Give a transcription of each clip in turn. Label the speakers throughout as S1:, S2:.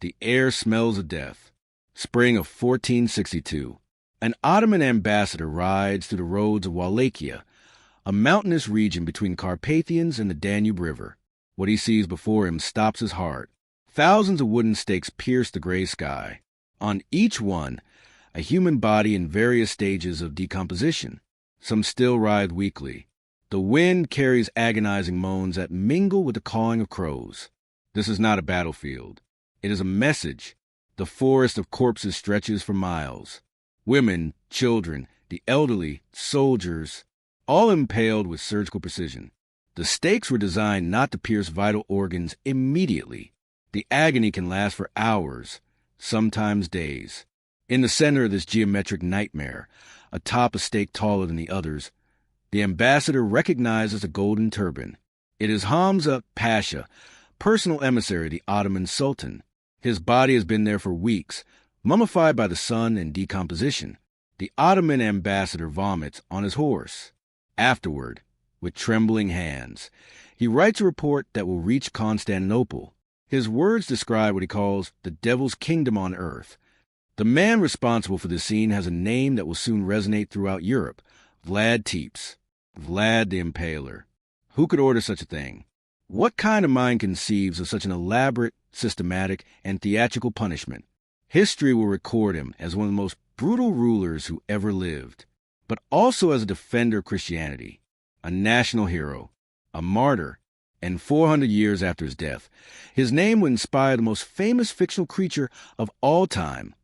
S1: The air smells of death. Spring of 1462. An Ottoman ambassador rides through the roads of Wallachia, a mountainous region between Carpathians and the Danube River. What he sees before him stops his heart. Thousands of wooden stakes pierce the gray sky. On each one, a human body in various stages of decomposition. Some still writhe weakly. The wind carries agonizing moans that mingle with the cawing of crows. This is not a battlefield. It is a message. The forest of corpses stretches for miles. Women, children, the elderly, soldiers, all impaled with surgical precision. The stakes were designed not to pierce vital organs immediately. The agony can last for hours, sometimes days. In the center of this geometric nightmare, atop a stake taller than the others, the ambassador recognizes a golden turban. It is Hamza Pasha, personal emissary of the Ottoman Sultan. His body has been there for weeks, mummified by the sun and decomposition. The Ottoman ambassador vomits on his horse. Afterward, with trembling hands, he writes a report that will reach Constantinople. His words describe what he calls the devil's kingdom on earth. The man responsible for this scene has a name that will soon resonate throughout Europe: Vlad Tepes, Vlad the Impaler. Who could order such a thing? What kind of mind conceives of such an elaborate, systematic, and theatrical punishment? History will record him as one of the most brutal rulers who ever lived, but also as a defender of Christianity, a national hero, a martyr, and 400 years after his death, his name would inspire the most famous fictional creature of all time,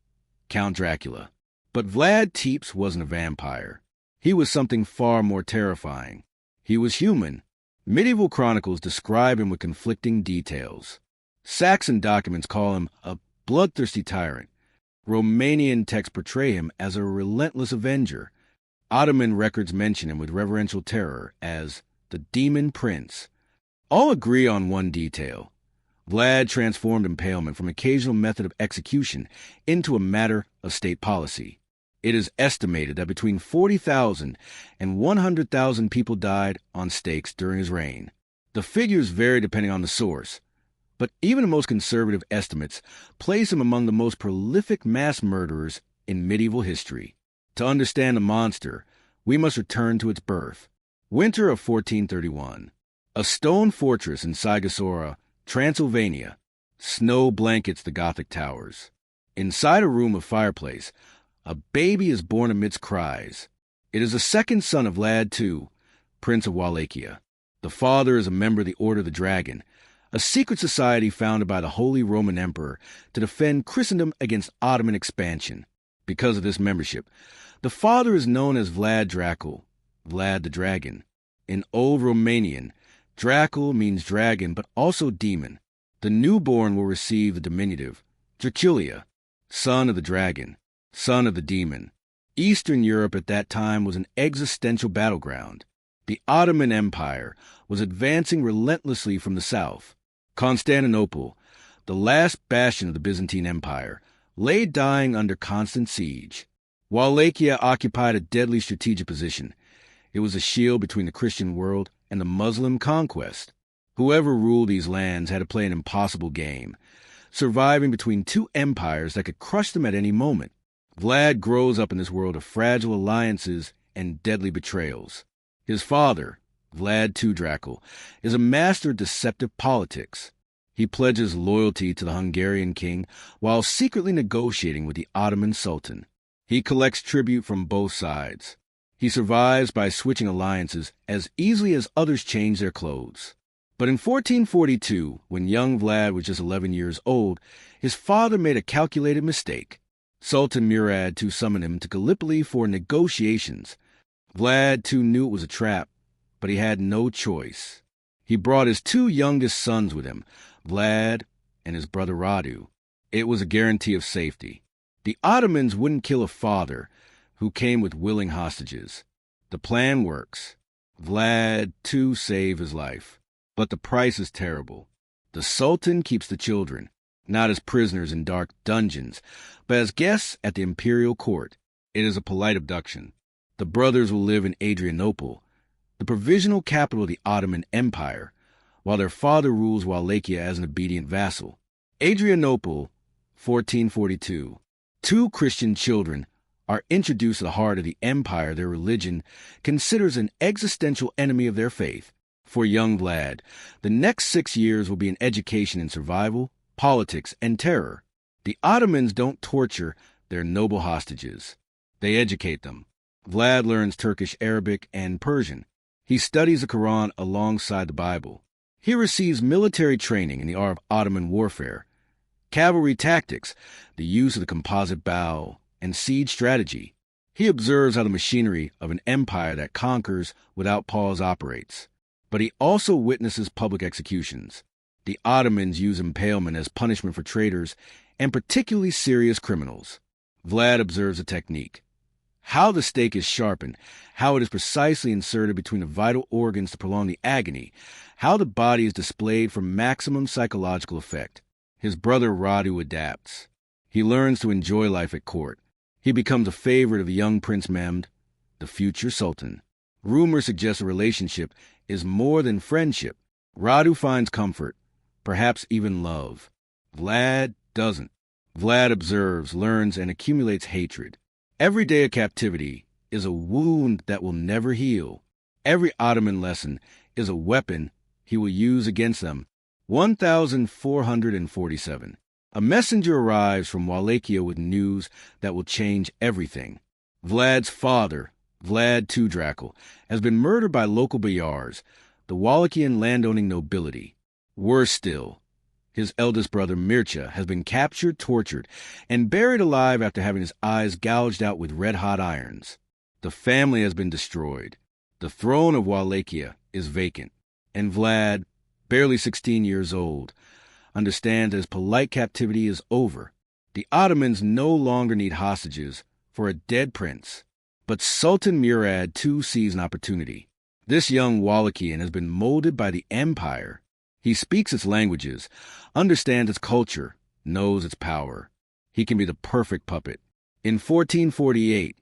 S1: Count Dracula. But Vlad Tepes wasn't a vampire. He was something far more terrifying. He was human. Medieval chronicles describe him with conflicting details. Saxon documents call him a bloodthirsty tyrant. Romanian texts portray him as a relentless avenger. Ottoman records mention him with reverential terror as the Demon Prince. All agree on one detail. Vlad transformed impalement from an occasional method of execution into a matter of state policy. It is estimated that between 40,000 and 100,000 people died on stakes during his reign. The figures vary depending on the source, but even the most conservative estimates place him among the most prolific mass murderers in medieval history. To understand the monster, we must return to its birth. Winter of 1431. A stone fortress in Sighisoara, Transylvania. Snow blankets the Gothic towers. Inside a room of fireplace, a baby is born amidst cries. It is the second son of Vlad II, Prince of Wallachia. The father is a member of the Order of the Dragon, a secret society founded by the Holy Roman Emperor to defend Christendom against Ottoman expansion. Because of this membership, the father is known as Vlad Drăculea, Vlad the Dragon. In Old Romanian, Dracul means dragon, but also demon. The newborn will receive the diminutive, Drăculea, son of the dragon, son of the demon. Eastern Europe at that time was an existential battleground. The Ottoman Empire was advancing relentlessly from the south. Constantinople, the last bastion of the Byzantine Empire, lay dying under constant siege. Wallachia occupied a deadly strategic position. It was a shield between the Christian world and the Muslim conquest. Whoever ruled these lands had to play an impossible game, surviving between two empires that could crush them at any moment. Vlad grows up in this world of fragile alliances and deadly betrayals. His father, Vlad II Drăculea, is a master of deceptive politics. He pledges loyalty to the Hungarian king while secretly negotiating with the Ottoman Sultan. He collects tribute from both sides. He survives by switching alliances as easily as others change their clothes. But in 1442, when young Vlad was just 11 years old, his father made a calculated mistake. Sultan Murad II summoned him to Gallipoli for negotiations. Vlad II knew it was a trap, but he had no choice. He brought his two youngest sons with him, Vlad and his brother Radu. It was a guarantee of safety. The Ottomans wouldn't kill a father who came with willing hostages. The plan works. Vlad II saved his life. But the price is terrible. The Sultan keeps the children, not as prisoners in dark dungeons, but as guests at the imperial court. It is a polite abduction. The brothers will live in Adrianople, the provisional capital of the Ottoman Empire, while their father rules Wallachia as an obedient vassal. Adrianople 1442. Two Christian children are introduced to the heart of the empire their religion considers an existential enemy of their faith. For young Vlad, the next 6 years will be an education in survival, politics, and terror. The Ottomans don't torture their noble hostages. They educate them. Vlad learns Turkish, Arabic, and Persian. He studies the Quran alongside the Bible. He receives military training in the art of Ottoman warfare, cavalry tactics, the use of the composite bow, and siege strategy. He observes how the machinery of an empire that conquers without pause operates. But he also witnesses public executions. The Ottomans use impalement as punishment for traitors and particularly serious criminals. Vlad observes the technique. How the stake is sharpened, how it is precisely inserted between the vital organs to prolong the agony, how the body is displayed for maximum psychological effect. His brother Radu adapts. He learns to enjoy life at court. He becomes a favorite of the young Prince Mehmed, the future Sultan. Rumor suggests a relationship is more than friendship. Radu finds comfort, perhaps even love. Vlad doesn't. Vlad observes, learns, and accumulates hatred. Every day of captivity is a wound that will never heal. Every Ottoman lesson is a weapon he will use against them. 1447. A messenger arrives from Wallachia with news that will change everything. Vlad's father, Vlad II Drăculea, has been murdered by local boyars, the Wallachian landowning nobility. Worse still, his eldest brother Mircea has been captured, tortured, and buried alive after having his eyes gouged out with red-hot irons. The family has been destroyed. The throne of Wallachia is vacant, and Vlad, barely 16 years old, understands that his polite captivity is over. The Ottomans no longer need hostages for a dead prince. But Sultan Murad too sees an opportunity. This young Wallachian has been molded by the empire. He speaks its languages, understands its culture, knows its power. He can be the perfect puppet. In 1448,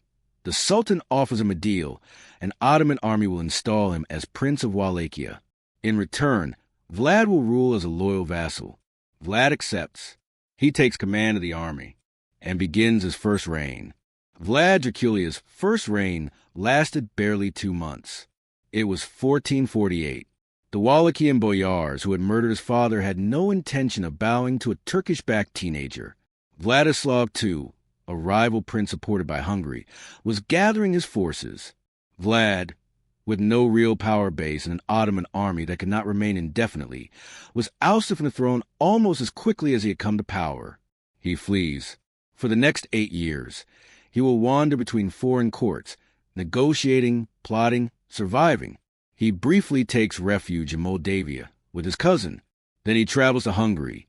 S1: the Sultan offers him a deal. An Ottoman army will install him as Prince of Wallachia. In return, Vlad will rule as a loyal vassal. Vlad accepts. He takes command of the army and begins his first reign. Vlad Drăculea's first reign lasted barely 2 months. It was 1448. The Wallachian boyars who had murdered his father had no intention of bowing to a Turkish-backed teenager. Vladislav II, a rival prince supported by Hungary, was gathering his forces. Vlad, with no real power base and an Ottoman army that could not remain indefinitely, was ousted from the throne almost as quickly as he had come to power. He flees. For the next 8 years, he will wander between foreign courts, negotiating, plotting, surviving. He briefly takes refuge in Moldavia with his cousin. Then he travels to Hungary,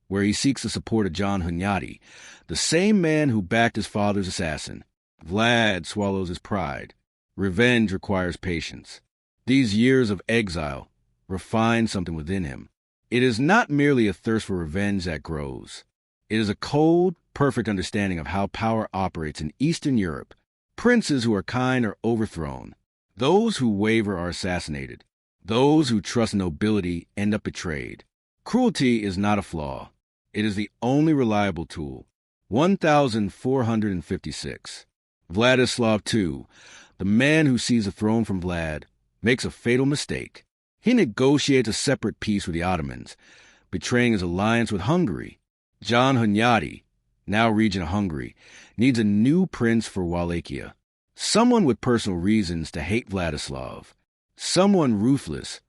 S1: where he seeks the support of John Hunyadi, the same man who backed his father's assassin. Vlad swallows his pride. Revenge requires patience. These years of exile refine something within him. It is not merely a thirst for revenge that grows. It is a cold, perfect understanding of how power operates in Eastern Europe. Princes who are kind are overthrown. Those who waver are assassinated. Those who trust nobility end up betrayed. Cruelty is not a flaw. It is the only reliable tool. 1456. Vladislav II, the man who sees the throne from Vlad, makes a fatal mistake. He negotiates a separate peace with the Ottomans, betraying his alliance with Hungary. John Hunyadi, now regent of Hungary, needs a new prince for Wallachia. Someone with personal reasons to hate Vladislav. Someone ruthless,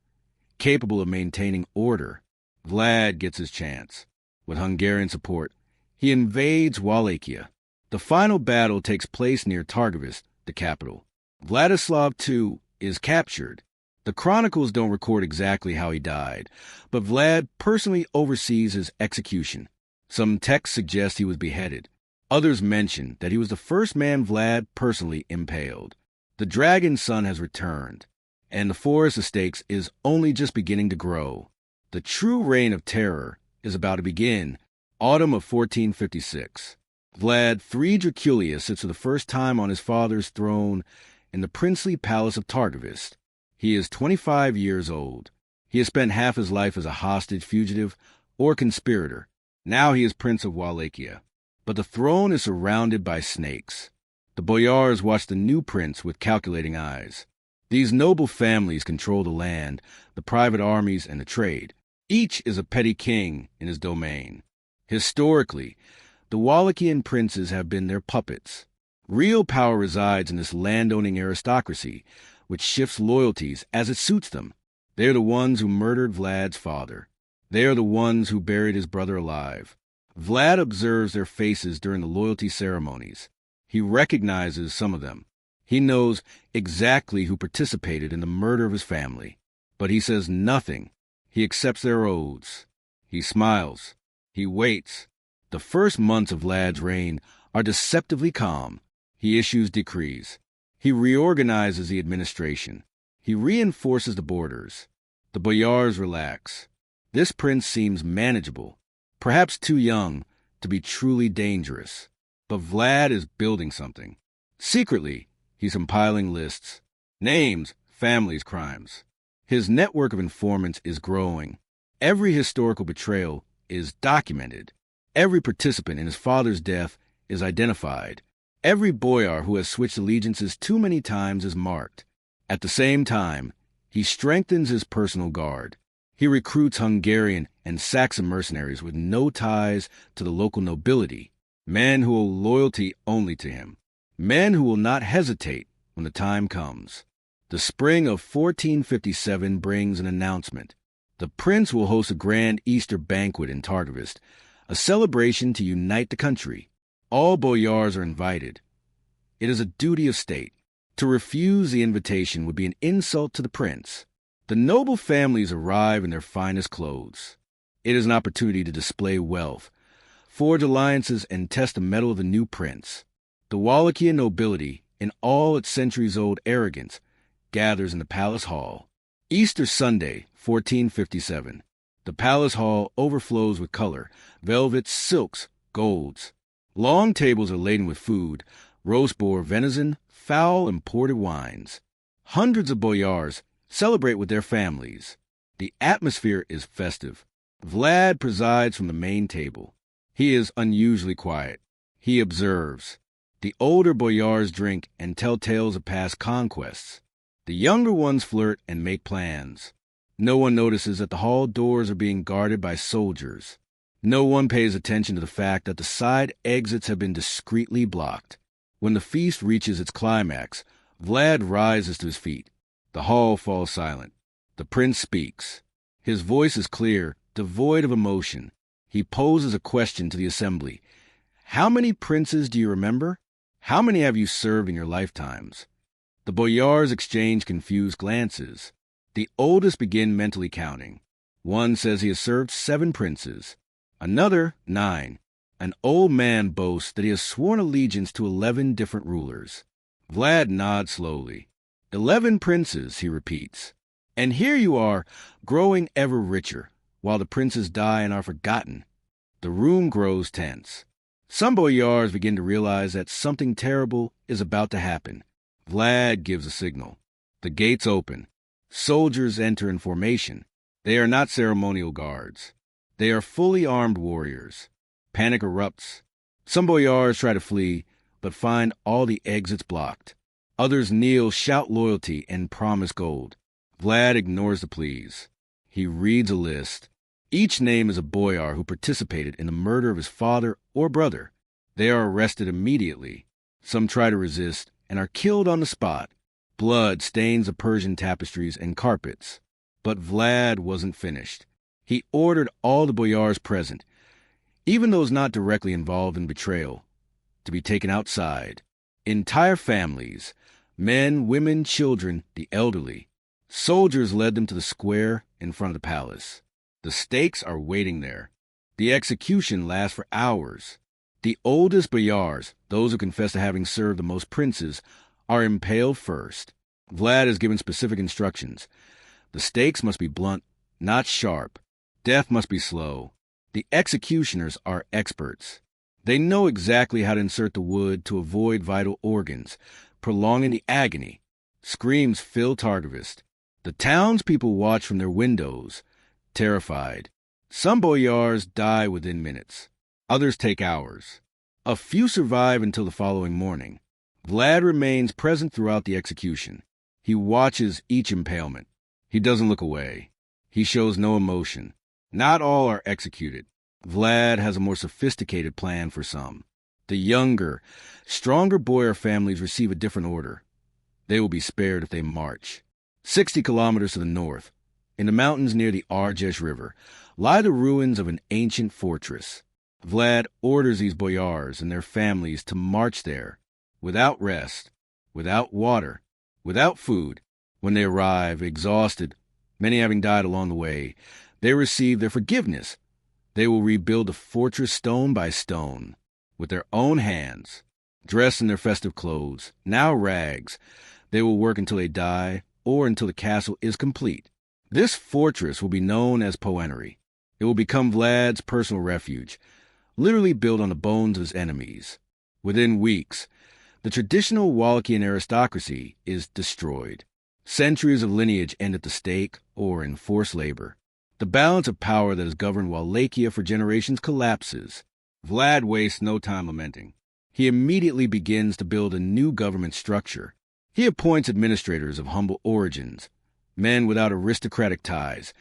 S1: capable of maintaining order. Vlad gets his chance. With Hungarian support, he invades Wallachia. The final battle takes place near Targovist, the capital. Vladislav II is captured. The chronicles don't record exactly how he died, but Vlad personally oversees his execution. Some texts suggest he was beheaded. Others mention that he was the first man Vlad personally impaled. The dragon's son has returned, and the forest of stakes is only just beginning to grow. The true reign of terror is about to begin. Autumn of 1456. Vlad III Drăculea sits for the first time on his father's throne in the princely palace of Targovist. He is 25 years old. He has spent half his life as a hostage, fugitive, or conspirator. Now he is Prince of Wallachia. But the throne is surrounded by snakes. The boyars watch the new prince with calculating eyes. These noble families control the land, the private armies, and the trade. Each is a petty king in his domain. Historically, the Wallachian princes have been their puppets. Real power resides in this landowning aristocracy, which shifts loyalties as it suits them. They are the ones who murdered Vlad's father. They are the ones who buried his brother alive. Vlad observes their faces during the loyalty ceremonies. He recognizes some of them. He knows exactly who participated in the murder of his family. But he says nothing. He accepts their oaths. He smiles. He waits. The first months of Vlad's reign are deceptively calm. He issues decrees. He reorganizes the administration. He reinforces the borders. The boyars relax. This prince seems manageable, perhaps too young to be truly dangerous. But Vlad is building something. Secretly, he's compiling lists. Names, families, crimes. His network of informants is growing. Every historical betrayal is documented. Every participant in his father's death is identified. Every boyar who has switched allegiances too many times is marked. At the same time, he strengthens his personal guard. He recruits Hungarian and Saxon mercenaries with no ties to the local nobility, men who owe loyalty only to him, men who will not hesitate when the time comes. The spring of 1457 brings an announcement. The prince will host a grand Easter banquet in Targovist, a celebration to unite the country. All boyars are invited. It is a duty of state. To refuse the invitation would be an insult to the prince. The noble families arrive in their finest clothes. It is an opportunity to display wealth, forge alliances, and test the mettle of the new prince. The Wallachian nobility, in all its centuries-old arrogance, gathers in the palace hall. Easter Sunday, 1457. The palace hall overflows with color, velvets, silks, golds. Long tables are laden with food, roast boar, venison, fowl, imported wines. Hundreds of boyars celebrate with their families. The atmosphere is festive. Vlad presides from the main table. He is unusually quiet. He observes. The older boyars drink and tell tales of past conquests. The younger ones flirt and make plans. No one notices that the hall doors are being guarded by soldiers. No one pays attention to the fact that the side exits have been discreetly blocked. When the feast reaches its climax, Vlad rises to his feet. The hall falls silent. The prince speaks. His voice is clear, devoid of emotion. He poses a question to the assembly. How many princes do you remember? How many have you served in your lifetimes? The boyars exchange confused glances. The oldest begin mentally counting. One says he has served 7 princes. Another, 9. An old man boasts that he has sworn allegiance to 11 different rulers. Vlad nods slowly. 11 princes, he repeats. And here you are, growing ever richer, while the princes die and are forgotten. The room grows tense. Some boyars begin to realize that something terrible is about to happen. Vlad gives a signal. The gates open. Soldiers enter in formation. They are not ceremonial guards. They are fully armed warriors. Panic erupts. Some boyars try to flee, but find all the exits blocked. Others kneel, shout loyalty, and promise gold. Vlad ignores the pleas. He reads a list. Each name is a boyar who participated in the murder of his father or brother. They are arrested immediately. Some try to resist and are killed on the spot. Blood stains the Persian tapestries and carpets. But Vlad wasn't finished. He ordered all the boyars present, even those not directly involved in betrayal, to be taken outside. Entire families, men, women, children, the elderly. Soldiers led them to the square in front of the palace. The stakes are waiting there. The execution lasts for hours. The oldest boyars, those who confess to having served the most princes, are impaled first. Vlad is given specific instructions. The stakes must be blunt, not sharp. Death must be slow. The executioners are experts. They know exactly how to insert the wood to avoid vital organs, prolonging the agony. Screams fill Targovist. The townspeople watch from their windows, terrified. Some boyars die within minutes. Others take hours. A few survive until the following morning. Vlad remains present throughout the execution. He watches each impalement. He doesn't look away. He shows no emotion. Not all are executed. Vlad has a more sophisticated plan for some. The younger, stronger boyar families receive a different order. They will be spared if they march. 60 kilometers to the north, in the mountains near the Argeș River, lie the ruins of an ancient fortress. Vlad orders these boyars and their families to march there, without rest, without water, without food. When they arrive, exhausted, many having died along the way, they receive their forgiveness. They will rebuild the fortress stone by stone, with their own hands, dressed in their festive clothes, now rags. They will work until they die, or until the castle is complete. This fortress will be known as Poenary. It will become Vlad's personal refuge, literally built on the bones of his enemies. Within weeks, the traditional Wallachian aristocracy is destroyed. Centuries of lineage end at the stake or in forced labor. The balance of power that has governed Wallachia for generations collapses. Vlad wastes no time lamenting. He immediately begins to build a new government structure. He appoints administrators of humble origins, men without aristocratic ties,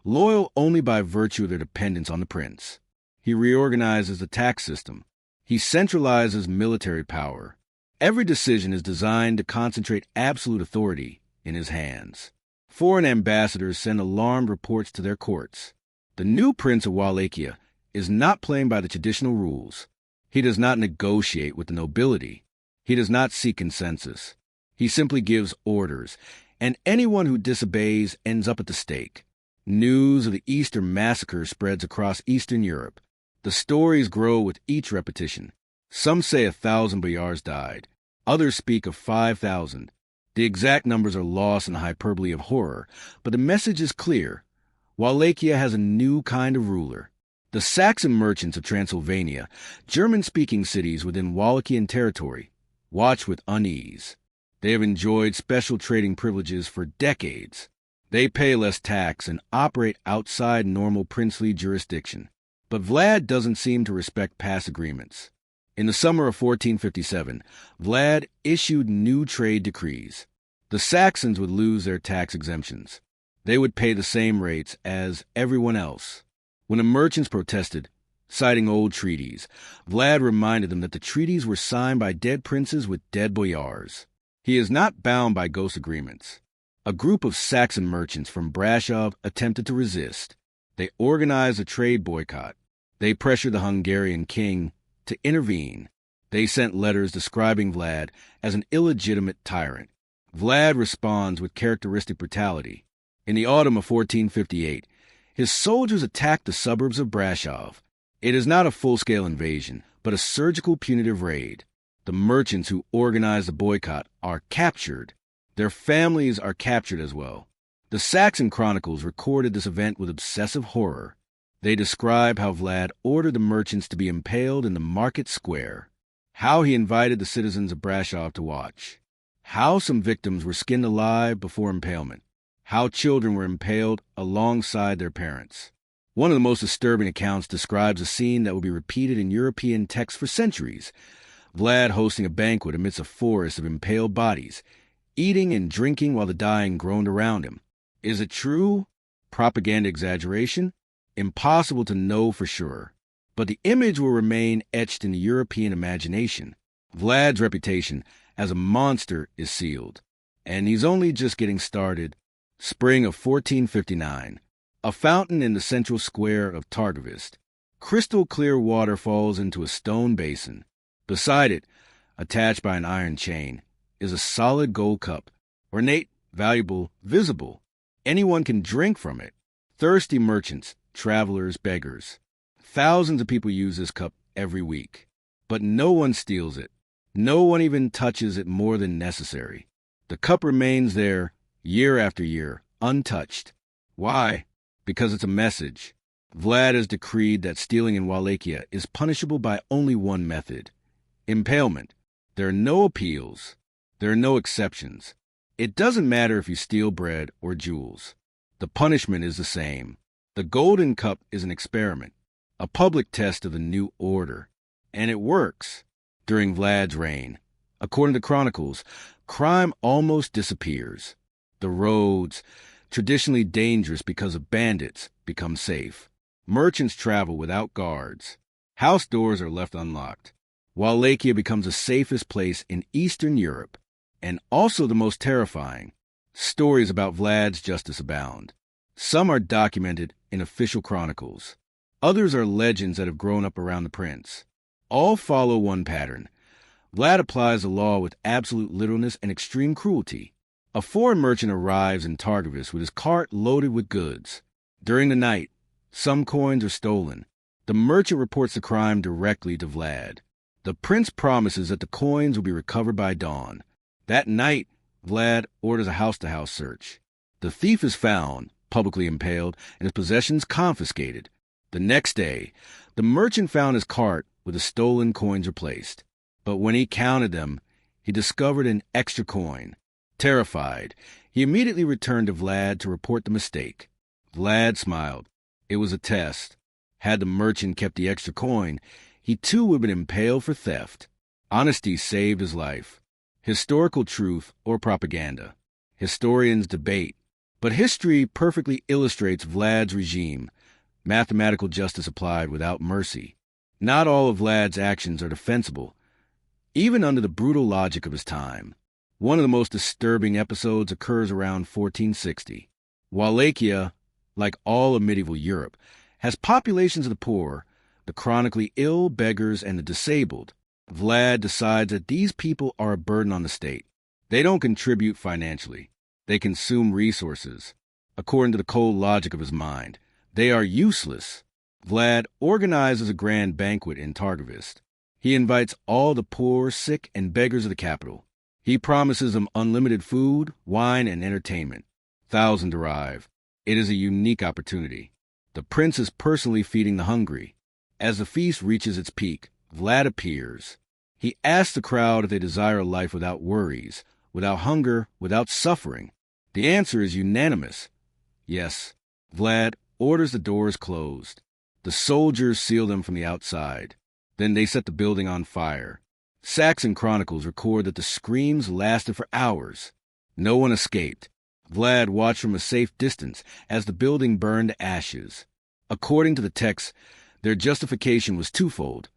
S1: loyal only by virtue of their dependence on the prince. He reorganizes the tax system. He centralizes military power. Every decision is designed to concentrate absolute authority in his hands. Foreign ambassadors send alarmed reports to their courts. The new prince of Wallachia is not playing by the traditional rules. He does not negotiate with the nobility. He does not seek consensus. He simply gives orders, and anyone who disobeys ends up at the stake. News of the Easter massacre spreads across Eastern Europe. The stories grow with each repetition. Some say 1,000 boyars died. Others speak of 5,000. The exact numbers are lost in the hyperbole of horror, but the message is clear. Wallachia has a new kind of ruler. The Saxon merchants of Transylvania, German-speaking cities within Wallachian territory, watch with unease. They have enjoyed special trading privileges for decades. They pay less tax and operate outside normal princely jurisdiction. But Vlad doesn't seem to respect past agreements. In the summer of 1457, Vlad issued new trade decrees. The Saxons would lose their tax exemptions. They would pay the same rates as everyone else. When the merchants protested, citing old treaties, Vlad reminded them that the treaties were signed by dead princes with dead boyars. He is not bound by ghost agreements. A group of Saxon merchants from Brasov attempted to resist. They organized a trade boycott. They pressured the Hungarian king to intervene. They sent letters describing Vlad as an illegitimate tyrant. Vlad responds with characteristic brutality. In the autumn of 1458, his soldiers attacked the suburbs of Brasov. It is not a full-scale invasion, but a surgical punitive raid. The merchants who organized the boycott are captured. Their families are captured as well. The Saxon chronicles recorded this event with obsessive horror. They describe how Vlad ordered the merchants to be impaled in the market square, how he invited the citizens of Brasov to watch, how some victims were skinned alive before impalement, how children were impaled alongside their parents. One of the most disturbing accounts describes a scene that will be repeated in European texts for centuries. Vlad hosting a banquet amidst a forest of impaled bodies, eating and drinking while the dying groaned around him. Is it true? Propaganda exaggeration? Impossible to know for sure. But the image will remain etched in the European imagination. Vlad's reputation as a monster is sealed. And he's only just getting started. Spring of 1459. A fountain in the central square of Targovist. Crystal clear water falls into a stone basin. Beside it, attached by an iron chain, is a solid gold cup. Ornate, valuable, visible. Anyone can drink from it. Thirsty merchants, travelers, beggars. Thousands of people use this cup every week. But no one steals it. No one even touches it more than necessary. The cup remains there, year after year, untouched. Why? Because it's a message. Vlad has decreed that stealing in Wallachia is punishable by only one method: impalement. There are no appeals. There are no exceptions. It doesn't matter if you steal bread or jewels. The punishment is the same. The Golden Cup is an experiment, a public test of the new order. And it works. During Vlad's reign, according to chronicles, crime almost disappears. The roads, traditionally dangerous because of bandits, become safe. Merchants travel without guards. House doors are left unlocked. Wallachia becomes the safest place in Eastern Europe, and also the most terrifying. Stories about Vlad's justice abound. Some are documented in official chronicles. Others are legends that have grown up around the prince. All follow one pattern. Vlad applies the law with absolute literalness and extreme cruelty. A foreign merchant arrives in Tepes with his cart loaded with goods. During the night, some coins are stolen. The merchant reports the crime directly to Vlad. The prince promises that the coins will be recovered by dawn. That night, Vlad orders a house-to-house search. The thief is found, publicly impaled, and his possessions confiscated. The next day, the merchant found his cart with the stolen coins replaced. But when he counted them, he discovered an extra coin. Terrified, he immediately returned to Vlad to report the mistake. Vlad smiled. It was a test. Had the merchant kept the extra coin, he too would have been impaled for theft. Honesty saved his life. Historical truth or propaganda. Historians debate. But history perfectly illustrates Vlad's regime. Mathematical justice applied without mercy. Not all of Vlad's actions are defensible, even under the brutal logic of his time. One of the most disturbing episodes occurs around 1460. Wallachia, like all of medieval Europe, has populations of the poor, the chronically ill, beggars, and the disabled. Vlad decides that these people are a burden on the state. They don't contribute financially. They consume resources. According to the cold logic of his mind, they are useless. Vlad organizes a grand banquet in Tepes. He invites all the poor, sick, and beggars of the capital. He promises them unlimited food, wine, and entertainment. Thousands arrive. It is a unique opportunity. The prince is personally feeding the hungry. As the feast reaches its peak, Vlad appears. He asks the crowd if they desire a life without worries, without hunger, without suffering. The answer is unanimous. Yes. Vlad orders the doors closed. The soldiers seal them from the outside. Then they set the building on fire. Saxon chronicles record that the screams lasted for hours. No one escaped. Vlad watched from a safe distance as the building burned to ashes. According to the text, their justification was twofold.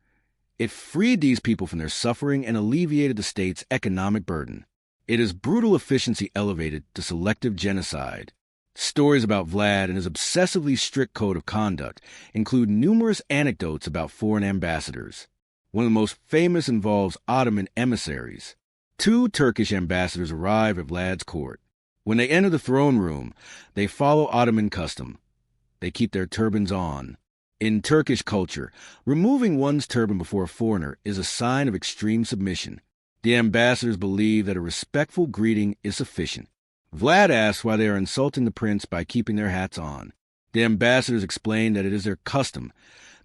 S1: It freed these people from their suffering and alleviated the state's economic burden. It is brutal efficiency elevated to selective genocide. Stories about Vlad and his obsessively strict code of conduct include numerous anecdotes about foreign ambassadors. One of the most famous involves Ottoman emissaries. 2 Turkish ambassadors arrive at Vlad's court. When they enter the throne room, they follow Ottoman custom. They keep their turbans on. In Turkish culture, removing one's turban before a foreigner is a sign of extreme submission. The ambassadors believe that a respectful greeting is sufficient. Vlad asks why they are insulting the prince by keeping their hats on. The ambassadors explain that it is their custom,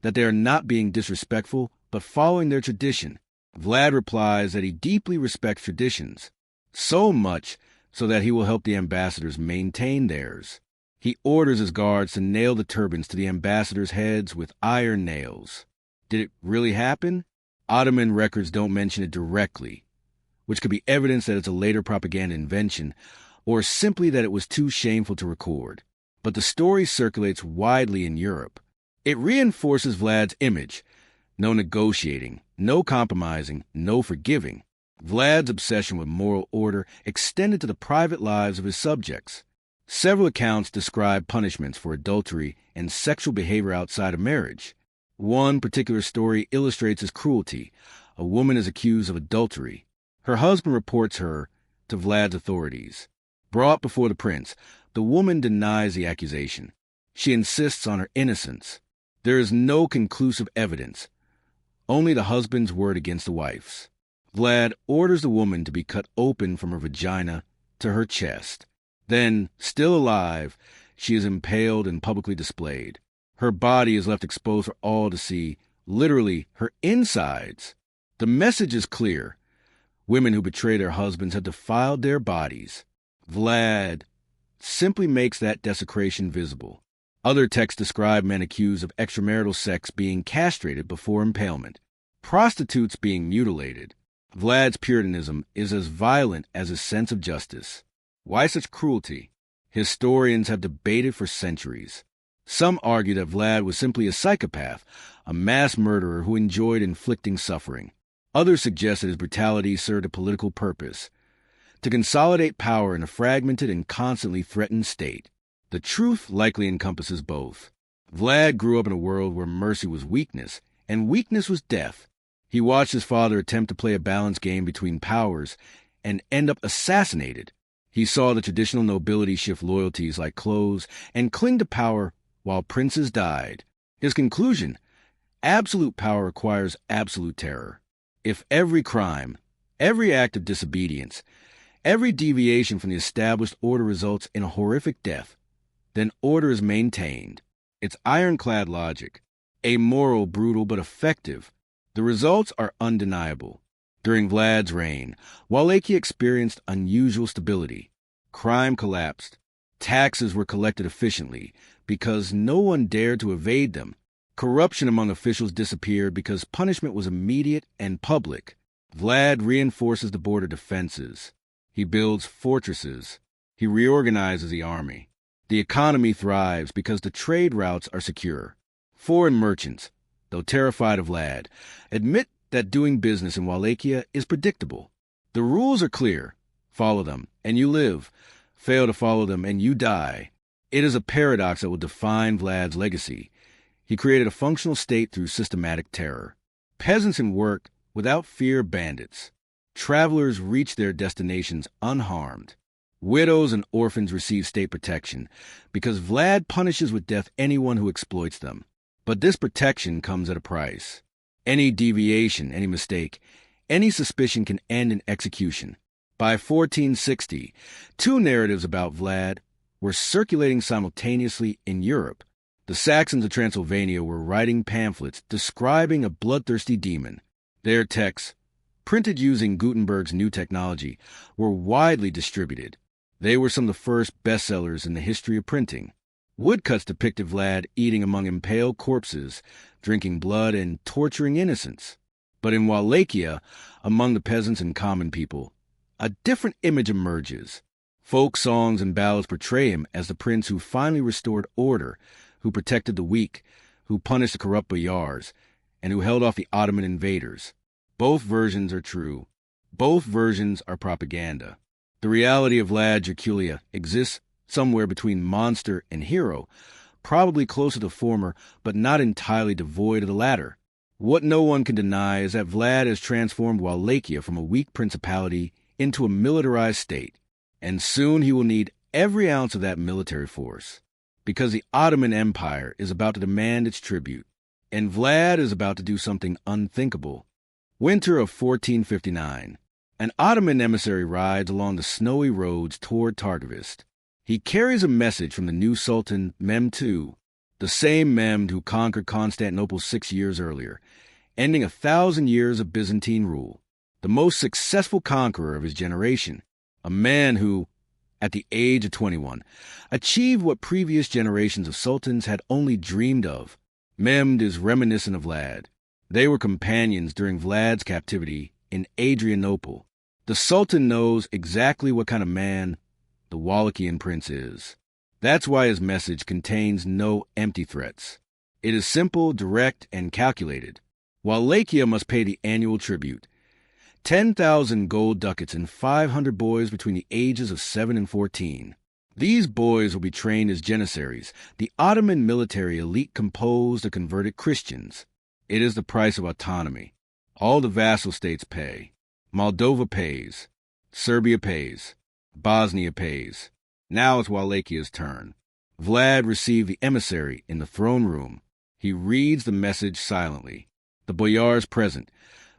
S1: that they are not being disrespectful, but following their tradition. Vlad replies that he deeply respects traditions, so much so that he will help the ambassadors maintain theirs. He orders his guards to nail the turbans to the ambassadors' heads with iron nails. Did it really happen? Ottoman records don't mention it directly, which could be evidence that it's a later propaganda invention, or simply that it was too shameful to record. But the story circulates widely in Europe. It reinforces Vlad's image. No negotiating, no compromising, no forgiving. Vlad's obsession with moral order extended to the private lives of his subjects. Several accounts describe punishments for adultery and sexual behavior outside of marriage. One particular story illustrates his cruelty. A woman is accused of adultery. Her husband reports her to Vlad's authorities. Brought before the prince, the woman denies the accusation. She insists on her innocence. There is no conclusive evidence, only the husband's word against the wife's. Vlad orders the woman to be cut open from her vagina to her chest. Then, still alive, she is impaled and publicly displayed. Her body is left exposed for all to see, literally her insides. The message is clear. Women who betray their husbands have defiled their bodies. Vlad simply makes that desecration visible. Other texts describe men accused of extramarital sex being castrated before impalement, prostitutes being mutilated. Vlad's Puritanism is as violent as his sense of justice. Why such cruelty? Historians have debated for centuries. Some argue that Vlad was simply a psychopath, a mass murderer who enjoyed inflicting suffering. Others suggest that his brutality served a political purpose, to consolidate power in a fragmented and constantly threatened state. The truth likely encompasses both. Vlad grew up in a world where mercy was weakness, and weakness was death. He watched his father attempt to play a balanced game between powers and end up assassinated. He saw the traditional nobility shift loyalties like clothes and cling to power while princes died. His conclusion: absolute power requires absolute terror. If every crime, every act of disobedience, every deviation from the established order results in a horrific death, then order is maintained. It's ironclad logic, amoral, brutal, but effective. The results are undeniable. During Vlad's reign, Wallachia experienced unusual stability. Crime collapsed. Taxes were collected efficiently because no one dared to evade them. Corruption among officials disappeared because punishment was immediate and public. Vlad reinforces the border defenses. He builds fortresses. He reorganizes the army. The economy thrives because the trade routes are secure. Foreign merchants, though terrified of Vlad, admit that doing business in Wallachia is predictable. The rules are clear. Follow them, and you live. Fail to follow them, and you die. It is a paradox that will define Vlad's legacy. He created a functional state through systematic terror. Peasants can work without fear of bandits. Travelers reach their destinations unharmed. Widows and orphans receive state protection because Vlad punishes with death anyone who exploits them. But this protection comes at a price. Any deviation, any mistake, any suspicion can end in execution. By 1460, two narratives about Vlad were circulating simultaneously in Europe. The Saxons of Transylvania were writing pamphlets describing a bloodthirsty demon. Their texts, printed using Gutenberg's new technology, were widely distributed. They were some of the first bestsellers in the history of printing. Woodcuts depicted Vlad eating among impaled corpses, drinking blood, and torturing innocents. But in Wallachia, among the peasants and common people, a different image emerges. Folk songs and ballads portray him as the prince who finally restored order, who protected the weak, who punished the corrupt boyars, and who held off the Ottoman invaders. Both versions are true. Both versions are propaganda. The reality of Vlad Drăculea exists somewhere between monster and hero, probably closer to the former, but not entirely devoid of the latter. What no one can deny is that Vlad has transformed Wallachia from a weak principality into a militarized state, and soon he will need every ounce of that military force, because the Ottoman Empire is about to demand its tribute, and Vlad is about to do something unthinkable. Winter of 1459. An Ottoman emissary rides along the snowy roads toward Targovist. He carries a message from the new Sultan Mehmed II, the same Mehmed who conquered Constantinople 6 years earlier, ending 1,000 years of Byzantine rule. The most successful conqueror of his generation, a man who, at the age of 21, achieved what previous generations of sultans had only dreamed of. Mehmed is reminiscent of Vlad. They were companions during Vlad's captivity in Adrianople. The Sultan knows exactly what kind of man the Wallachian prince is. That's why his message contains no empty threats. It is simple, direct, and calculated. Wallachia must pay the annual tribute, 10,000 gold ducats and 500 boys between the ages of 7 and 14. These boys will be trained as janissaries, the Ottoman military elite composed of converted Christians. It is the price of autonomy. All the vassal states pay. Moldova pays. Serbia pays. Bosnia pays. Now it's Wallachia's turn. Vlad received the emissary in the throne room. He reads the message silently. The boyars present,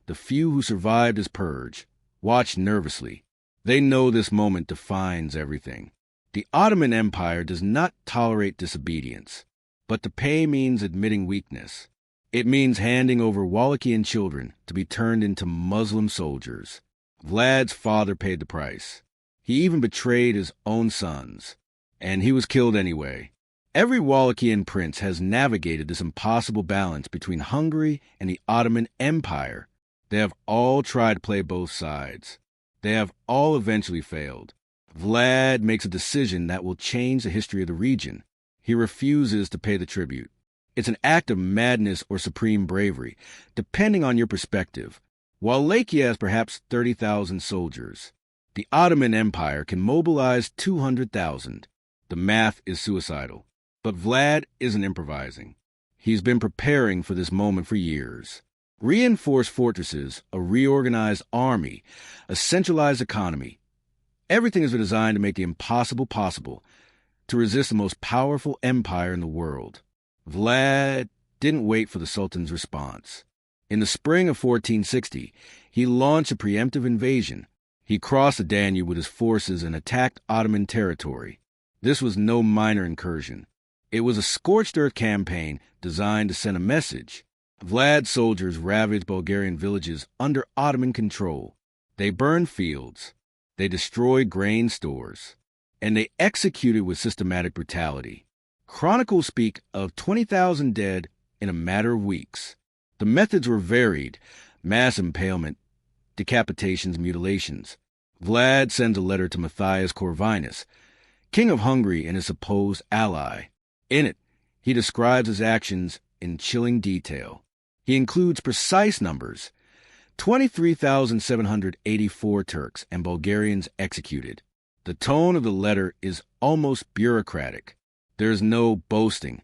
S1: the few who survived his purge, watch nervously. They know this moment defines everything. The Ottoman Empire does not tolerate disobedience, but to pay means admitting weakness. It means handing over Wallachian children to be turned into Muslim soldiers. Vlad's father paid the price. He even betrayed his own sons. And he was killed anyway. Every Wallachian prince has navigated this impossible balance between Hungary and the Ottoman Empire. They have all tried to play both sides. They have all eventually failed. Vlad makes a decision that will change the history of the region. He refuses to pay the tribute. It's an act of madness or supreme bravery, depending on your perspective. Wallachia has perhaps 30,000 soldiers. The Ottoman Empire can mobilize 200,000. The math is suicidal. But Vlad isn't improvising. He's been preparing for this moment for years. Reinforced fortresses, a reorganized army, a centralized economy. Everything has been designed to make the impossible possible, to resist the most powerful empire in the world. Vlad didn't wait for the Sultan's response. In the spring of 1460, he launched a preemptive invasion. He crossed the Danube with his forces and attacked Ottoman territory. This was no minor incursion. It was a scorched earth campaign designed to send a message. Vlad's soldiers ravaged Bulgarian villages under Ottoman control. They burned fields. They destroyed grain stores. And they executed with systematic brutality. Chronicles speak of 20,000 dead in a matter of weeks. The methods were varied: mass impalement, decapitations, mutilations. Vlad sends a letter to Matthias Corvinus, king of Hungary and his supposed ally. In it, he describes his actions in chilling detail. He includes precise numbers: 23,784 Turks and Bulgarians executed. The tone of the letter is almost bureaucratic. There is no boasting,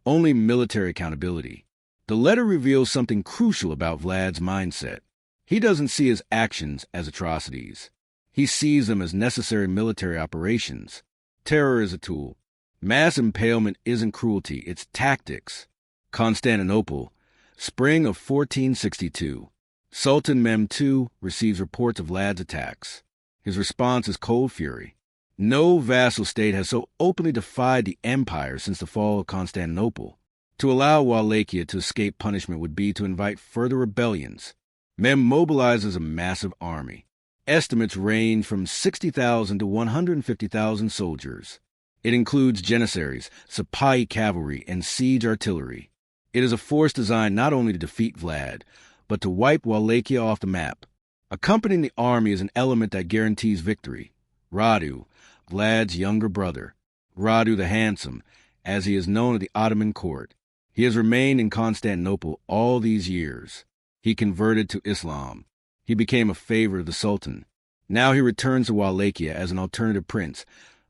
S1: only military accountability. The letter reveals something crucial about Vlad's mindset. He doesn't see his actions as atrocities. He sees them as necessary military operations. Terror is a tool. Mass impalement isn't cruelty, it's tactics. Constantinople, spring of 1462. Sultan Mehmed II receives reports of Vlad's attacks. His response is cold fury. No vassal state has so openly defied the empire since the fall of Constantinople. To allow Wallachia to escape punishment would be to invite further rebellions. Mehmed mobilizes a massive army. Estimates range from 60,000 to 150,000 soldiers. It includes janissaries, Sipahi cavalry, and siege artillery. It is a force designed not only to defeat Vlad, but to wipe Wallachia off the map. Accompanying the army is an element that guarantees victory: Radu, Vlad's younger brother. Radu the Handsome, as he is known at the Ottoman court. He has remained in Constantinople all these years. He converted to Islam. He became a favorite of the Sultan. Now he returns to Wallachia as an alternative prince,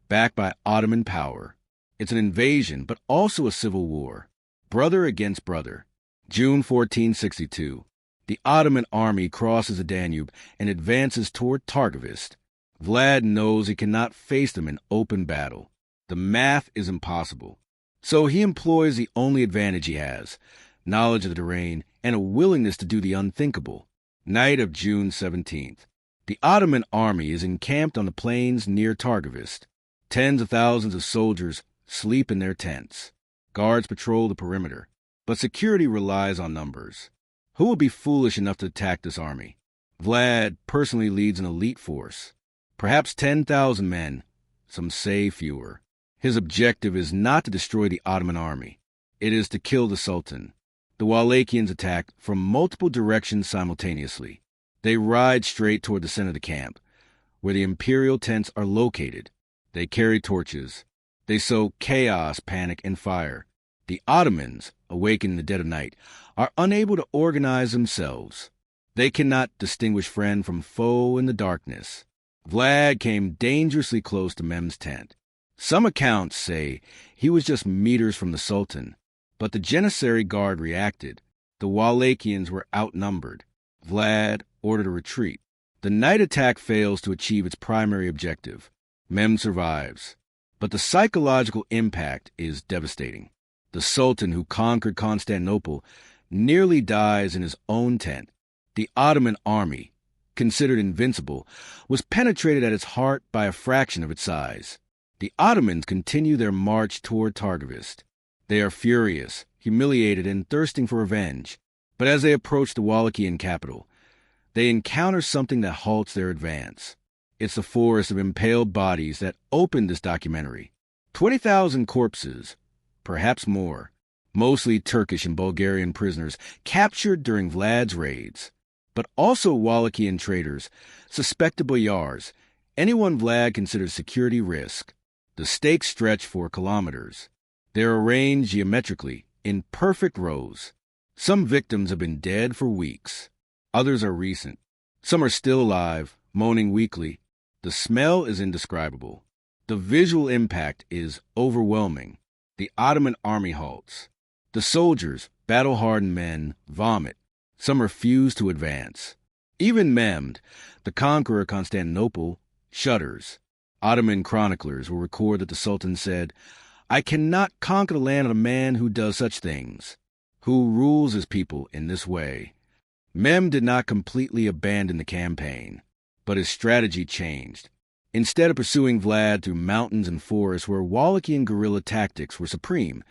S1: backed by Ottoman power. It's an invasion, but also a civil war. Brother against brother. June 1462. The Ottoman army crosses the Danube and advances toward Targovist. Vlad knows he cannot face them in open battle. The math is impossible. So he employs the only advantage he has: knowledge of the terrain and a willingness to do the unthinkable. Night of June 17th. The Ottoman army is encamped on the plains near Targovist. Tens of thousands of soldiers sleep in their tents. Guards patrol the perimeter, but security relies on numbers. Who will be foolish enough to attack this army? Vlad personally leads an elite force. Perhaps 10,000 men, some say fewer. His objective is not to destroy the Ottoman army. It is to kill the Sultan. The Wallachians attack from multiple directions simultaneously. They ride straight toward the center of the camp, where the imperial tents are located. They carry torches. They sow chaos, panic, and fire. The Ottomans, awakened in the dead of night, are unable to organize themselves. They cannot distinguish friend from foe in the darkness. Vlad came dangerously close to Mehmed's tent. Some accounts say he was just meters from the Sultan, but the Janissary Guard reacted. The Wallachians were outnumbered. Vlad ordered a retreat. The night attack fails to achieve its primary objective. Mehmed survives, but the psychological impact is devastating. The Sultan who conquered Constantinople nearly dies in his own tent. The Ottoman army, considered invincible, was penetrated at its heart by a fraction of its size. The Ottomans continue their march toward Targovist. They are furious, humiliated, and thirsting for revenge. But as they approach the Wallachian capital, they encounter something that halts their advance. It's the forest of impaled bodies that opened this documentary. 20,000 corpses, perhaps more, mostly Turkish and Bulgarian prisoners captured during Vlad's raids, but also Wallachian traitors, suspected boyars, anyone Vlad considers security risk. The stakes stretch for kilometers. They're arranged geometrically in perfect rows. Some victims have been dead for weeks. Others are recent. Some are still alive, moaning weakly. The smell is indescribable. The visual impact is overwhelming. The Ottoman army halts. The soldiers, battle-hardened men, vomit. Some refuse to advance. Even Mehmed, the conqueror of Constantinople, shudders. Ottoman chroniclers will record that the Sultan said, "I cannot conquer the land of a man who does such things, who rules his people in this way." Mehmed did not completely abandon the campaign, but his strategy changed. Instead of pursuing Vlad through mountains and forests where Wallachian guerrilla tactics were supreme,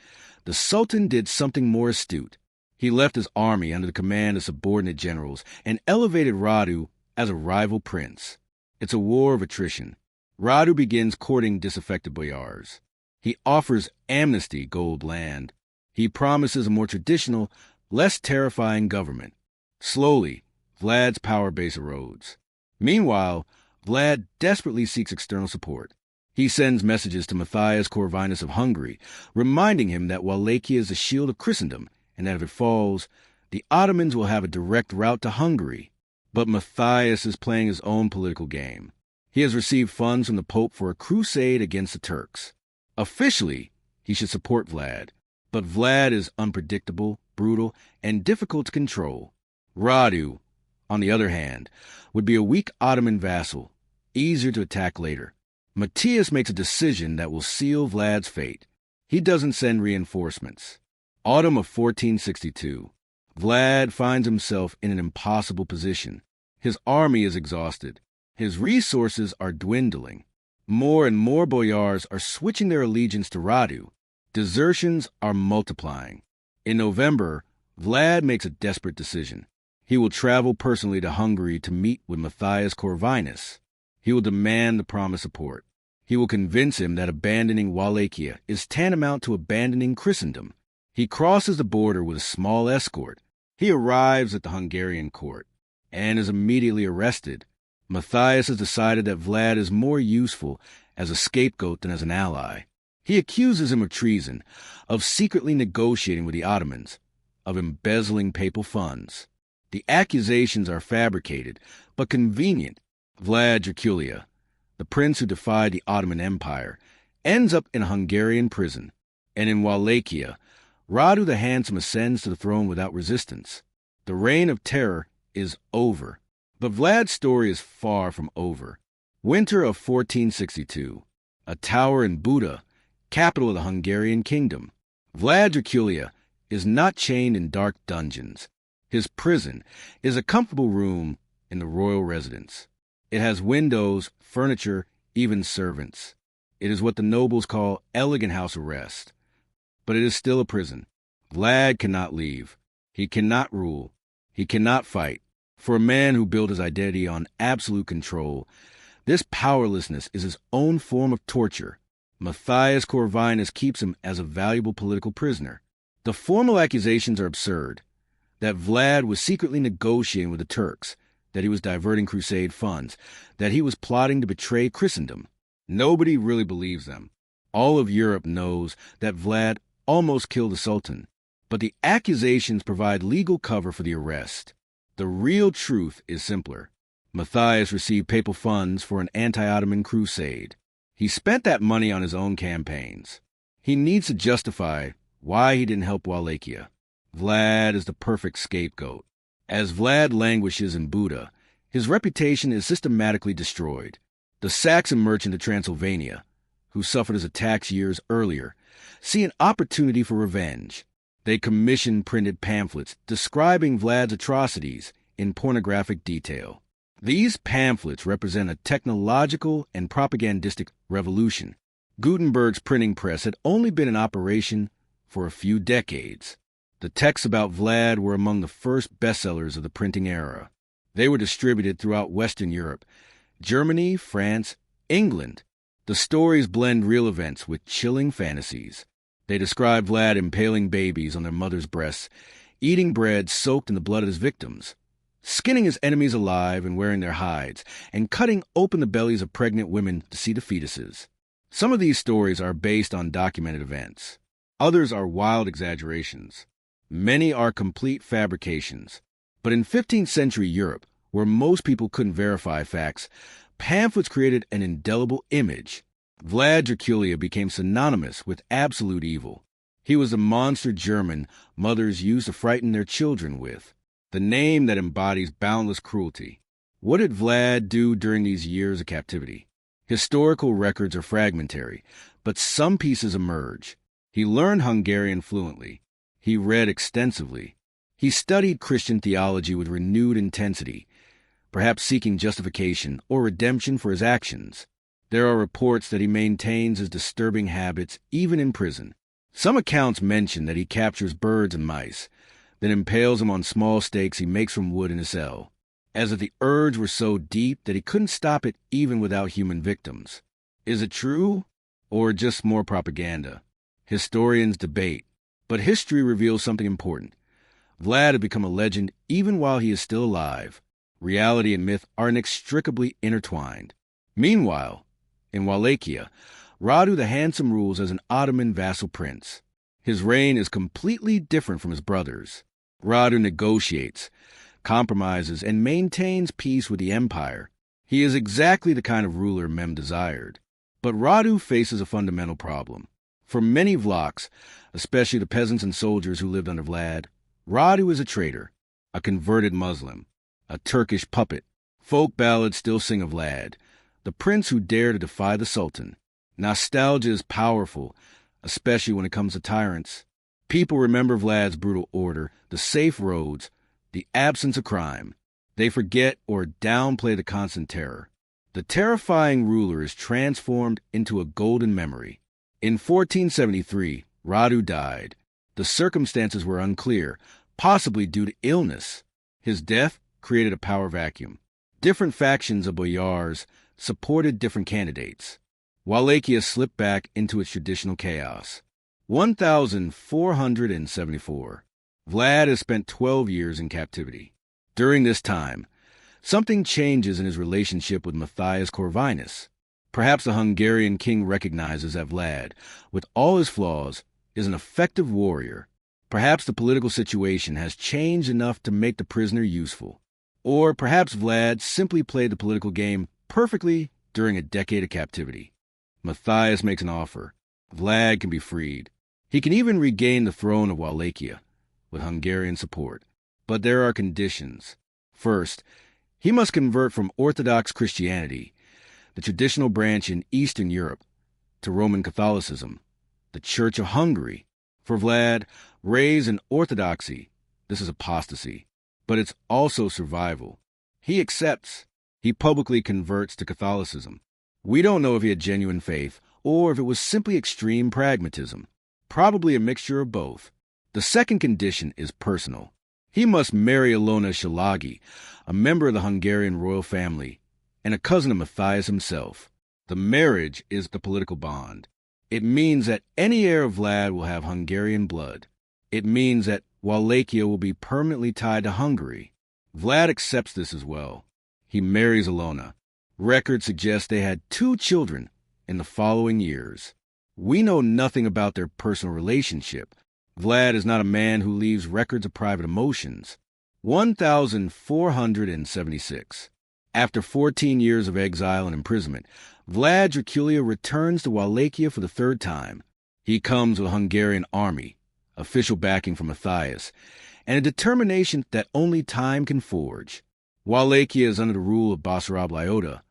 S1: the Sultan did something more astute. He left his army under the command of subordinate generals and elevated Radu as a rival prince. It's a war of attrition. Radu begins courting disaffected boyars. He offers amnesty, gold land. He promises a more traditional, less terrifying government. Slowly, Vlad's power base erodes. Meanwhile, Vlad desperately seeks external support. He sends messages to Matthias Corvinus of Hungary, reminding him that Wallachia is the shield of Christendom, and that if it falls, the Ottomans will have a direct route to Hungary. But Matthias is playing his own political game. He has received funds from the Pope for a crusade against the Turks. Officially, he should support Vlad, but Vlad is unpredictable, brutal, and difficult to control. Radu, on the other hand, would be a weak Ottoman vassal, easier to attack later. Matthias makes a decision that will seal Vlad's fate. He doesn't send reinforcements. Autumn of 1462. Vlad finds himself in an impossible position. His army is exhausted. His resources are dwindling. More and more boyars are switching their allegiance to Radu. Desertions are multiplying. In November, Vlad makes a desperate decision. He will travel personally to Hungary to meet with Matthias Corvinus. He will demand the promised support. He will convince him that abandoning Wallachia is tantamount to abandoning Christendom. He crosses the border with a small escort. He arrives at the Hungarian court and is immediately arrested. Matthias has decided that Vlad is more useful as a scapegoat than as an ally. He accuses him of treason, of secretly negotiating with the Ottomans, of embezzling papal funds. The accusations are fabricated, but convenient. Vlad Drăculea, the prince who defied the Ottoman Empire, ends up in a Hungarian prison. And in Wallachia, Radu the Handsome ascends to the throne without resistance. The reign of terror is over. But Vlad's story is far from over. Winter of 1462. A tower in Buda, capital of the Hungarian kingdom. Vlad Drăculea is not chained in dark dungeons. His prison is a comfortable room in the royal residence. It has windows, furniture, even servants. It is what the nobles call elegant house arrest. But it is still a prison. Vlad cannot leave. He cannot rule. He cannot fight. For a man who built his identity on absolute control, this powerlessness is his own form of torture. Matthias Corvinus keeps him as a valuable political prisoner. The formal accusations are absurd. That Vlad was secretly negotiating with the Turks, that he was diverting crusade funds, that he was plotting to betray Christendom. Nobody really believes them. All of Europe knows that Vlad almost killed the Sultan, but the accusations provide legal cover for the arrest. The real truth is simpler. Matthias received papal funds for an anti-Ottoman crusade. He spent that money on his own campaigns. He needs to justify why he didn't help Wallachia. Vlad is the perfect scapegoat. As Vlad languishes in Buda, his reputation is systematically destroyed. The Saxon merchant of Transylvania, who suffered his attacks years earlier, see an opportunity for revenge. They commission printed pamphlets describing Vlad's atrocities in pornographic detail. These pamphlets represent a technological and propagandistic revolution. Gutenberg's printing press had only been in operation for a few decades. The texts about Vlad were among the first bestsellers of the printing era. They were distributed throughout Western Europe, Germany, France, England. The stories blend real events with chilling fantasies. They describe Vlad impaling babies on their mother's breasts, eating bread soaked in the blood of his victims, skinning his enemies alive and wearing their hides, and cutting open the bellies of pregnant women to see the fetuses. Some of these stories are based on documented events. Others are wild exaggerations. Many are complete fabrications. But in 15th century Europe, where most people couldn't verify facts, pamphlets created an indelible image. Vlad Drăculea became synonymous with absolute evil. He was the monster German mothers used to frighten their children with, the name that embodies boundless cruelty. What did Vlad do during these years of captivity? Historical records are fragmentary, but some pieces emerge. He learned Hungarian fluently. He read extensively. He studied Christian theology with renewed intensity, perhaps seeking justification or redemption for his actions. There are reports that he maintains his disturbing habits even in prison. Some accounts mention that he captures birds and mice, then impales them on small stakes he makes from wood in his cell, as if the urge were so deep that he couldn't stop it even without human victims. Is it true, or just more propaganda? Historians debate, but history reveals something important. Vlad had become a legend even while he is still alive. Reality and myth are inextricably intertwined. Meanwhile, in Wallachia, Radu the Handsome rules as an Ottoman vassal prince. His reign is completely different from his brother's. Radu negotiates, compromises, and maintains peace with the empire. He is exactly the kind of ruler Mem desired. But Radu faces a fundamental problem. For many Vlachs, especially the peasants and soldiers who lived under Vlad, Radu is a traitor, a converted Muslim, a Turkish puppet. Folk ballads still sing of Vlad, the prince who dared to defy the Sultan. Nostalgia is powerful, especially when it comes to tyrants. People remember Vlad's brutal order, the safe roads, the absence of crime. They forget or downplay the constant terror. The terrifying ruler is transformed into a golden memory. In 1473, Radu died. The circumstances were unclear, possibly due to illness. His death created a power vacuum. Different factions of boyars supported different candidates. Wallachia slipped back into its traditional chaos. 1474. Vlad has spent 12 years in captivity. During this time, something changes in his relationship with Matthias Corvinus. Perhaps the Hungarian king recognizes that Vlad, with all his flaws, is an effective warrior. Perhaps the political situation has changed enough to make the prisoner useful. Or perhaps Vlad simply played the political game perfectly during a decade of captivity. Matthias makes an offer. Vlad can be freed. He can even regain the throne of Wallachia, with Hungarian support. But there are conditions. First, he must convert from Orthodox Christianity, the traditional branch in Eastern Europe, to Roman Catholicism, the Church of Hungary. For Vlad, raised in Orthodoxy, this is apostasy, but it's also survival. He accepts. He publicly converts to Catholicism. We don't know if he had genuine faith or if it was simply extreme pragmatism, probably a mixture of both. The second condition is personal. He must marry Ilona Szilágyi, a member of the Hungarian royal family, and a cousin of Matthias himself. The marriage is the political bond. It means that any heir of Vlad will have Hungarian blood. It means that Wallachia will be permanently tied to Hungary. Vlad accepts this as well. He marries Ilona. Records suggest they had 2 children in the following years. We know nothing about their personal relationship. Vlad is not a man who leaves records of private emotions. 1476. After 14 years of exile and imprisonment, Vlad Drăculea returns to Wallachia for the 3rd time. He comes with a Hungarian army, official backing from Matthias, and a determination that only time can forge. Wallachia is under the rule of Basarab Lyotta,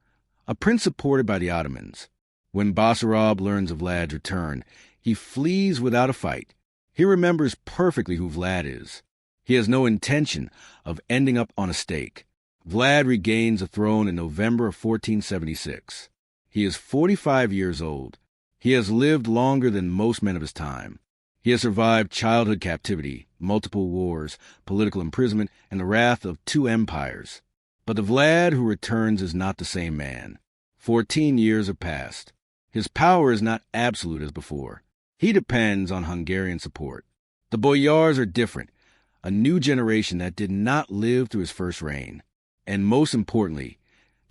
S1: a prince supported by the Ottomans. When Basarab learns of Vlad's return, he flees without a fight. He remembers perfectly who Vlad is. He has no intention of ending up on a stake. Vlad regains the throne in November of 1476. He is 45 years old. He has lived longer than most men of his time. He has survived childhood captivity, multiple wars, political imprisonment, and the wrath of 2 empires. But the Vlad who returns is not the same man. 14 years have passed. His power is not absolute as before. He depends on Hungarian support. The boyars are different, a new generation that did not live through his first reign. And most importantly,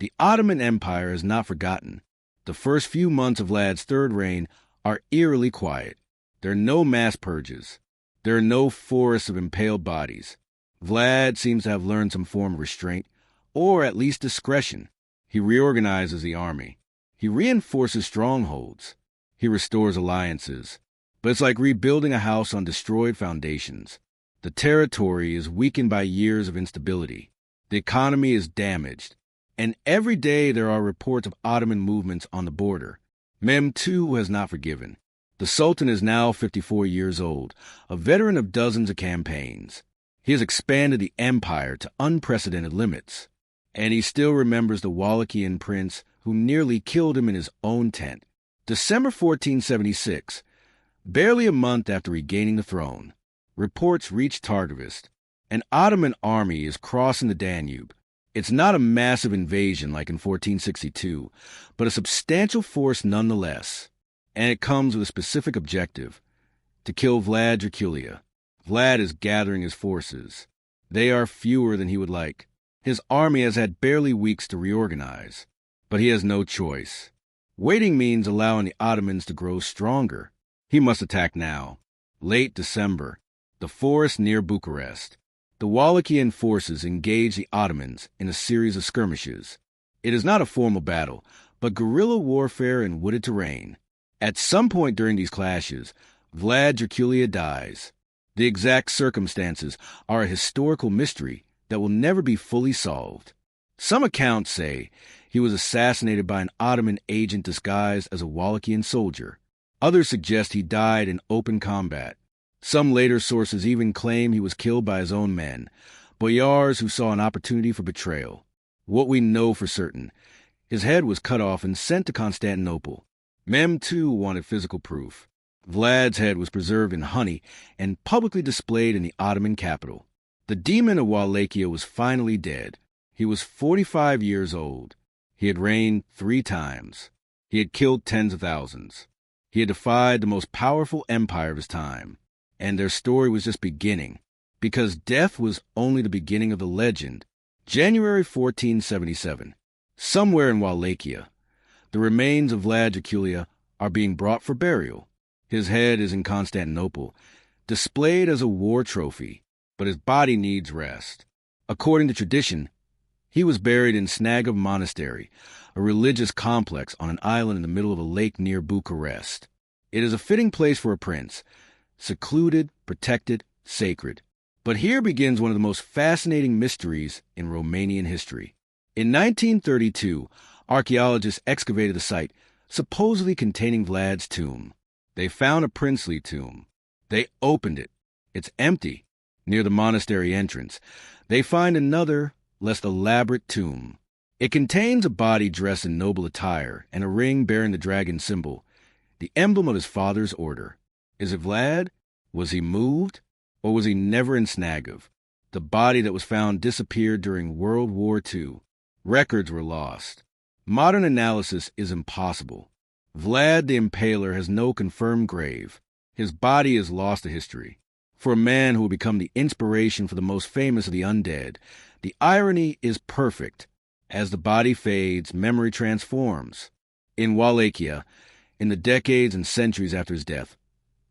S1: the Ottoman Empire is not forgotten. The first few months of Vlad's third reign are eerily quiet. There are no mass purges. There are no forests of impaled bodies. Vlad seems to have learned some form of restraint, or at least discretion. He reorganizes the army. He reinforces strongholds. He restores alliances. But it's like rebuilding a house on destroyed foundations. The territory is weakened by years of instability. The economy is damaged. And every day there are reports of Ottoman movements on the border. Mehmed II has not forgiven. The Sultan is now 54 years old, a veteran of dozens of campaigns. He has expanded the empire to unprecedented limits. And he still remembers the Wallachian prince who nearly killed him in his own tent. December 1476, barely a month after regaining the throne, reports reach Targovist. An Ottoman army is crossing the Danube. It's not a massive invasion like in 1462, but a substantial force nonetheless. And it comes with a specific objective: to kill Vlad Drăculea. Vlad is gathering his forces. They are fewer than he would like. His army has had barely weeks to reorganize. But he has no choice. Waiting means allowing the Ottomans to grow stronger. He must attack now. Late December, the forest near Bucharest. The Wallachian forces engage the Ottomans in a series of skirmishes. It is not a formal battle, but guerrilla warfare in wooded terrain. At some point during these clashes, Vlad Drăculea dies. The exact circumstances are a historical mystery that will never be fully solved. Some accounts say he was assassinated by an Ottoman agent disguised as a Wallachian soldier. Others suggest he died in open combat. Some later sources even claim he was killed by his own men, boyars who saw an opportunity for betrayal. What we know for certain: his head was cut off and sent to Constantinople. Mehmed II wanted physical proof. Vlad's head was preserved in honey and publicly displayed in the Ottoman capital. The demon of Wallachia was finally dead. He was 45 years old. He had reigned 3 times. He had killed tens of thousands. He had defied the most powerful empire of his time. And their story was just beginning, because death was only the beginning of the legend. January 1477. Somewhere in Wallachia, the remains of Vlad Drăculea are being brought for burial. His head is in Constantinople, displayed as a war trophy, but his body needs rest. According to tradition, he was buried in Snagov Monastery, a religious complex on an island in the middle of a lake near Bucharest. It is a fitting place for a prince, secluded, protected, sacred. But here begins one of the most fascinating mysteries in Romanian history. In 1932, archaeologists excavated the site, supposedly containing Vlad's tomb. They found a princely tomb. They opened it. It's empty. Near the monastery entrance, they find another, less elaborate tomb. It contains a body dressed in noble attire and a ring bearing the dragon symbol, the emblem of his father's order. Is it Vlad? Was he moved? Or was he never in Snagov? The body that was found disappeared during World War II. Records were lost. Modern analysis is impossible. Vlad the Impaler has no confirmed grave. His body is lost to history. For a man who will become the inspiration for the most famous of the undead, the irony is perfect. As the body fades, memory transforms. In Wallachia, in the decades and centuries after his death,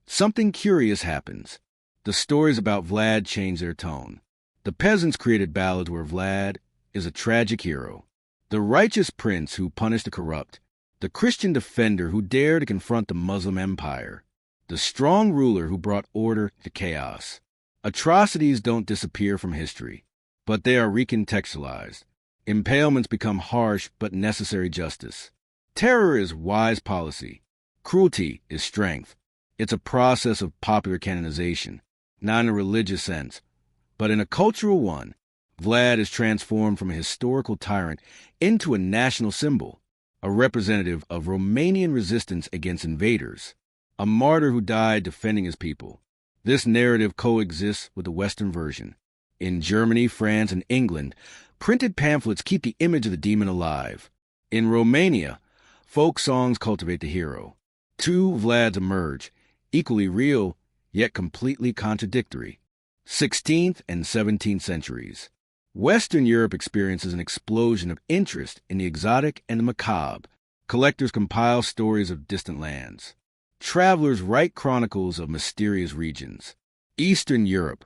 S1: something curious happens. The stories about Vlad change their tone. The peasants created ballads where Vlad is a tragic hero, the righteous prince who punished the corrupt, the Christian defender who dared to confront the Muslim empire, the strong ruler who brought order to chaos. Atrocities don't disappear from history, but they are recontextualized. Impalements become harsh but necessary justice. Terror is wise policy. Cruelty is strength. It's a process of popular canonization, not in a religious sense, but in a cultural one. Vlad is transformed from a historical tyrant into a national symbol, a representative of Romanian resistance against invaders, a martyr who died defending his people. This narrative coexists with the Western version. In Germany, France, and England, printed pamphlets keep the image of the demon alive. In Romania, folk songs cultivate the hero. 2 Vlads emerge, equally real, yet completely contradictory. 16th and 17th centuries. Western Europe experiences an explosion of interest in the exotic and the macabre. Collectors compile stories of distant lands. Travelers write chronicles of mysterious regions. Eastern Europe,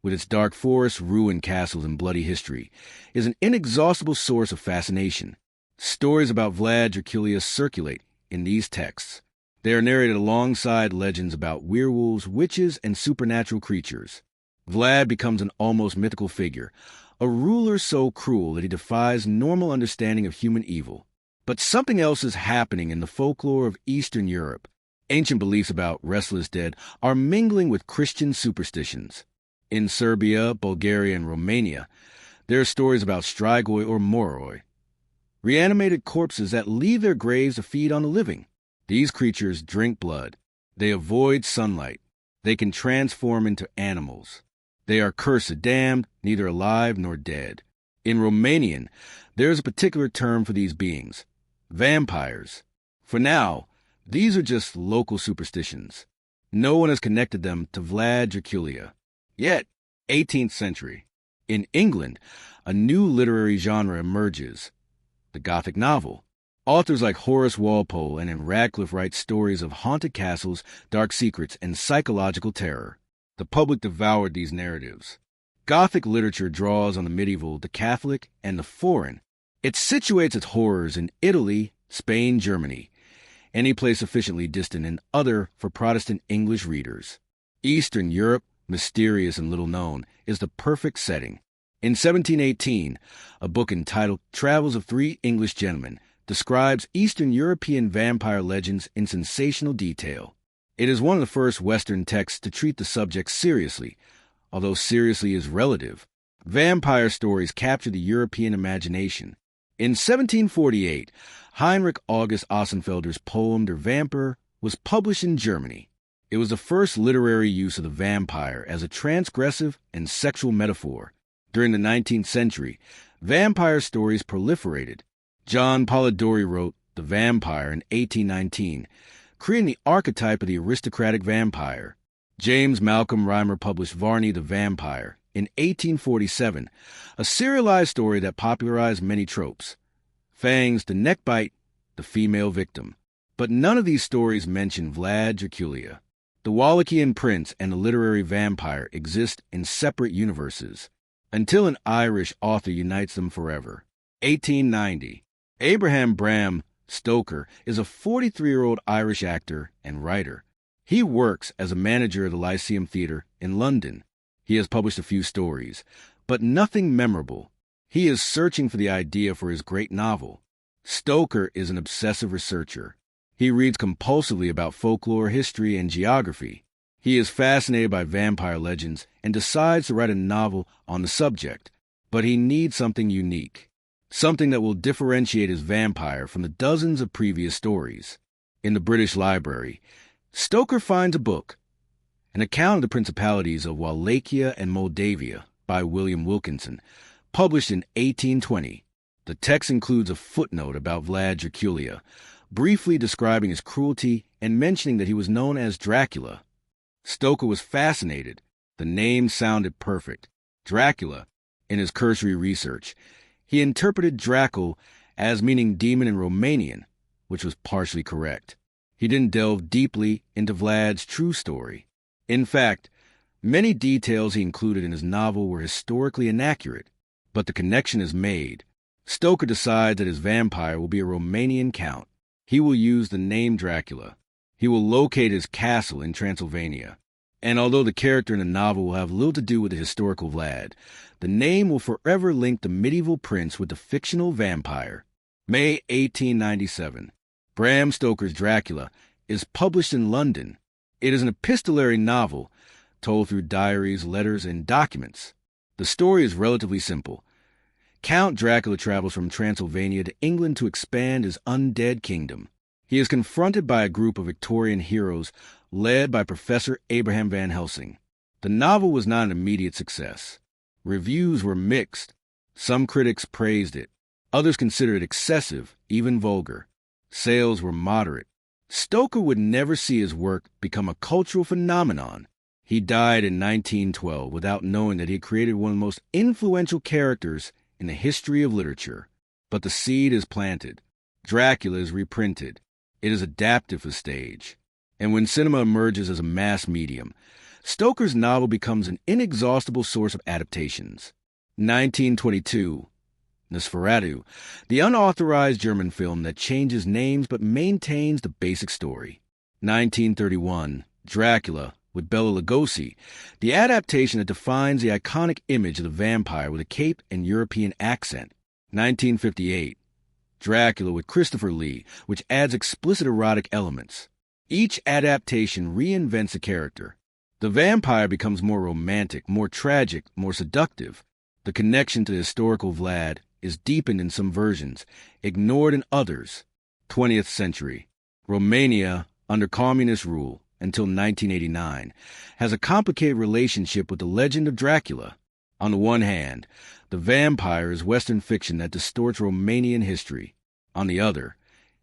S1: with its dark forests, ruined castles, and bloody history, is an inexhaustible source of fascination. Stories about Vlad Drăculea circulate in these texts. They are narrated alongside legends about werewolves, witches, and supernatural creatures. Vlad becomes an almost mythical figure, a ruler so cruel that he defies normal understanding of human evil. But something else is happening in the folklore of Eastern Europe. Ancient beliefs about restless dead are mingling with Christian superstitions. In Serbia, Bulgaria, and Romania, there are stories about strigoi or moroi, reanimated corpses that leave their graves to feed on the living. These creatures drink blood. They avoid sunlight. They can transform into animals. They are cursed, damned, neither alive nor dead. In Romanian, there is a particular term for these beings: vampires. For now, these are just local superstitions. No one has connected them to Vlad Drăculea. Yet, 18th century. In England, a new literary genre emerges: the Gothic novel. Authors like Horace Walpole and Anne Radcliffe write stories of haunted castles, dark secrets, and psychological terror. The public devoured these narratives. Gothic literature draws on the medieval, the Catholic, and the foreign. It situates its horrors in Italy, Spain, Germany, any place sufficiently distant and other for Protestant English readers. Eastern Europe, mysterious and little known, is the perfect setting. In 1718, a book entitled Travels of Three English Gentlemen describes Eastern European vampire legends in sensational detail. It is one of the first Western texts to treat the subject seriously, although seriously is relative. Vampire stories capture the European imagination. In 1748, Heinrich August Ossenfelder's poem Der Vampir was published in Germany. It was the first literary use of the vampire as a transgressive and sexual metaphor. During the 19th century, vampire stories proliferated. John Polidori wrote The Vampire in 1819, creating the archetype of the aristocratic vampire. James Malcolm Rymer published Varney the Vampire in 1847, a serialized story that popularized many tropes. Fangs, the neck bite, the female victim. But none of these stories mention Vlad Drăculea. The Wallachian prince and the literary vampire exist in separate universes, until an Irish author unites them forever. 1890. Abraham Bram Stoker is a 43-year-old Irish actor and writer. He works as a manager of the Lyceum Theatre in London. He has published a few stories, but nothing memorable. He is searching for the idea for his great novel. Stoker is an obsessive researcher. He reads compulsively about folklore, history, and geography. He is fascinated by vampire legends and decides to write a novel on the subject. But he needs something unique, something that will differentiate his vampire from the dozens of previous stories. In the British Library, Stoker finds a book, an account of the principalities of Wallachia and Moldavia by William Wilkinson, published in 1820. The text includes a footnote about Vlad Drăculea, briefly describing his cruelty and mentioning that he was known as Dracula. Stoker was fascinated. The name sounded perfect. Dracula. In his cursory research, he interpreted Dracul as meaning demon in Romanian, which was partially correct. He didn't delve deeply into Vlad's true story. In fact, many details he included in his novel were historically inaccurate, but the connection is made. Stoker decides that his vampire will be a Romanian count. He will use the name Dracula. He will locate his castle in Transylvania. And although the character in the novel will have little to do with the historical Vlad, the name will forever link the medieval prince with the fictional vampire. May 1897. Bram Stoker's Dracula is published in London. It is an epistolary novel told through diaries, letters, and documents. The story is relatively simple. Count Dracula travels from Transylvania to England to expand his undead kingdom. He is confronted by a group of Victorian heroes led by Professor Abraham Van Helsing. The novel was not an immediate success. Reviews were mixed. Some critics praised it. Others considered it excessive, even vulgar. Sales were moderate. Stoker would never see his work become a cultural phenomenon. He died in 1912 without knowing that he had created one of the most influential characters in the history of literature. But the seed is planted. Dracula is reprinted. It is adapted for stage. And when cinema emerges as a mass medium, Stoker's novel becomes an inexhaustible source of adaptations. 1922, Nosferatu, the unauthorized German film that changes names but maintains the basic story. 1931, Dracula, with Bela Lugosi, the adaptation that defines the iconic image of the vampire with a cape and European accent. 1958, Dracula with Christopher Lee, which adds explicit erotic elements. Each adaptation reinvents the character. The vampire becomes more romantic, more tragic, more seductive. The connection to the historical Vlad is deepened in some versions, ignored in others. 20th century. Romania, under communist rule until 1989, has a complicated relationship with the legend of Dracula. On the one hand, the vampire is Western fiction that distorts Romanian history. On the other,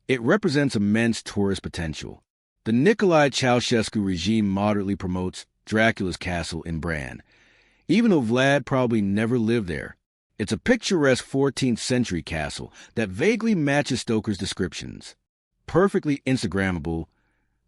S1: it represents immense tourist potential. The Nicolae Ceausescu regime moderately promotes Dracula's castle in Bran, even though Vlad probably never lived there. It's a picturesque 14th century castle that vaguely matches Stoker's descriptions. Perfectly Instagrammable,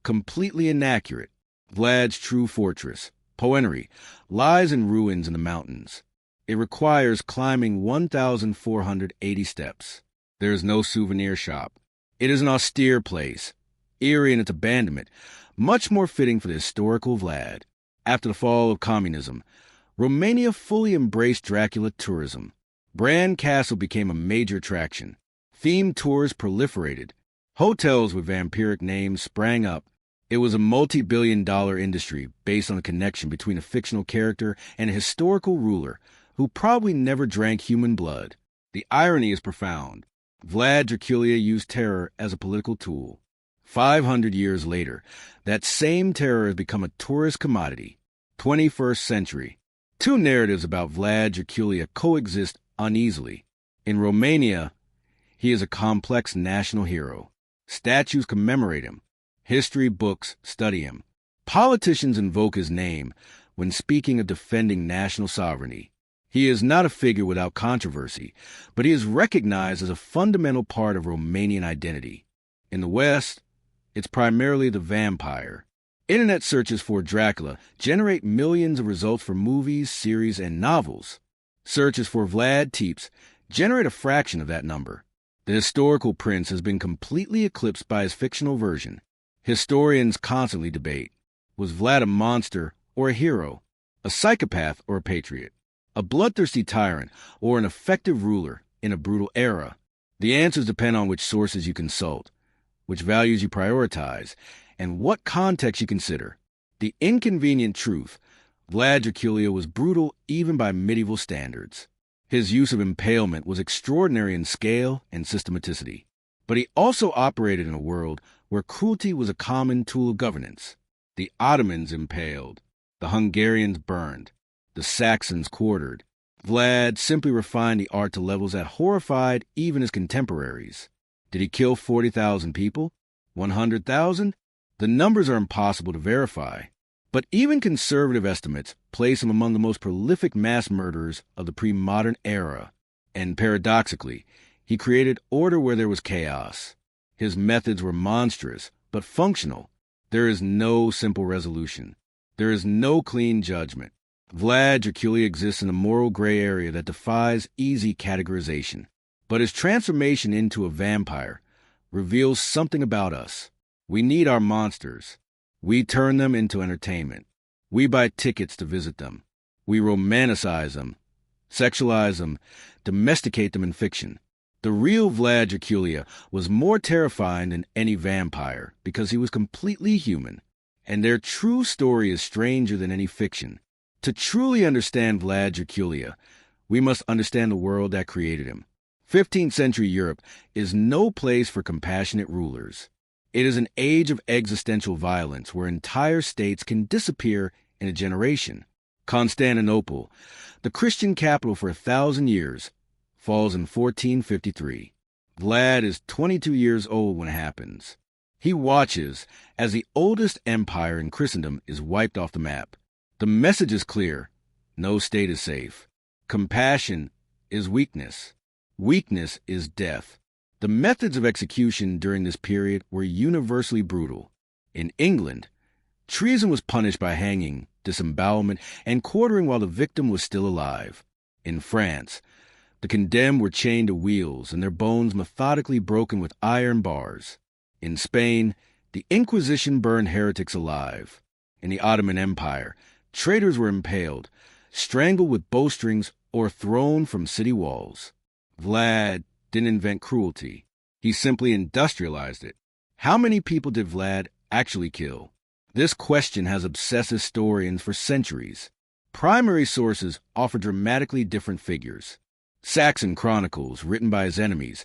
S1: completely inaccurate. Vlad's true fortress, Poenry, lies in ruins in the mountains. It requires climbing 1,480 steps. There is no souvenir shop. It is an austere place, eerie in its abandonment, much more fitting for the historical Vlad. After the fall of communism, Romania fully embraced Dracula tourism. Bran Castle became a major attraction. Themed tours proliferated. Hotels with vampiric names sprang up. It was a multi-billion-dollar industry based on the connection between a fictional character and a historical ruler who probably never drank human blood. The irony is profound. Vlad Drăculea used terror as a political tool. 500 years later, that same terror has become a tourist commodity. 21st century. Two narratives about Vlad Drăculea coexist uneasily. In Romania, he is a complex national hero. Statues commemorate him. History books study him. Politicians invoke his name when speaking of defending national sovereignty. He is not a figure without controversy, but he is recognized as a fundamental part of Romanian identity. In the West, it's primarily the vampire. Internet searches for Dracula generate millions of results for movies, series, and novels. Searches for Vlad Tepes generate a fraction of that number. The historical prince has been completely eclipsed by his fictional version. Historians constantly debate, was Vlad a monster or a hero, a psychopath or a patriot, a bloodthirsty tyrant or an effective ruler in a brutal era? The answers depend on which sources you consult, which values you prioritize, and what context you consider. The inconvenient truth, Vlad Drăculea was brutal even by medieval standards. His use of impalement was extraordinary in scale and systematicity. But he also operated in a world where cruelty was a common tool of governance. The Ottomans impaled, the Hungarians burned, the Saxons quartered. Vlad simply refined the art to levels that horrified even his contemporaries. Did he kill 40,000 people? 100,000? The numbers are impossible to verify. But even conservative estimates place him among the most prolific mass murderers of the pre-modern era. And paradoxically, he created order where there was chaos. His methods were monstrous, but functional. There is no simple resolution. There is no clean judgment. Vlad Drăculea exists in a moral gray area that defies easy categorization. But his transformation into a vampire reveals something about us. We need our monsters. We turn them into entertainment. We buy tickets to visit them. We romanticize them, sexualize them, domesticate them in fiction. The real Vlad Drăculea was more terrifying than any vampire because he was completely human, and their true story is stranger than any fiction. To truly understand Vlad Drăculea, we must understand the world that created him. 15th century Europe is no place for compassionate rulers. It is an age of existential violence where entire states can disappear in a generation. Constantinople, the Christian capital for 1,000 years, falls in 1453. Vlad is 22 years old when it happens. He watches as the oldest empire in Christendom is wiped off the map. The message is clear. No state is safe. Compassion is weakness. Weakness is death. The methods of execution during this period were universally brutal. In England, treason was punished by hanging, disembowelment, and quartering while the victim was still alive. In France, the condemned were chained to wheels and their bones methodically broken with iron bars. In Spain, the Inquisition burned heretics alive. In the Ottoman Empire, traitors were impaled, strangled with bowstrings, or thrown from city walls. Vlad didn't invent cruelty. He simply industrialized it. How many people did Vlad actually kill? This question has obsessed historians for centuries. Primary sources offer dramatically different figures. Saxon chronicles, written by his enemies,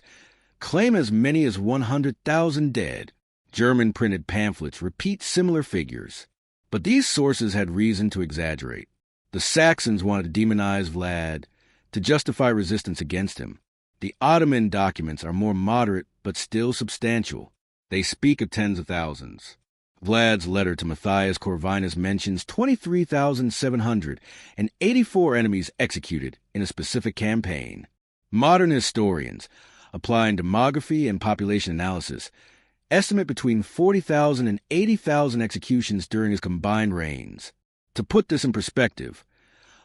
S1: claim as many as 100,000 dead. German printed pamphlets repeat similar figures. But these sources had reason to exaggerate. The Saxons wanted to demonize Vlad to justify resistance against him. The Ottoman documents are more moderate but still substantial. They speak of tens of thousands. Vlad's letter to Matthias Corvinus mentions 23,784 enemies executed in a specific campaign. Modern historians, applying demography and population analysis, estimate between 40,000 and 80,000 executions during his combined reigns. To put this in perspective,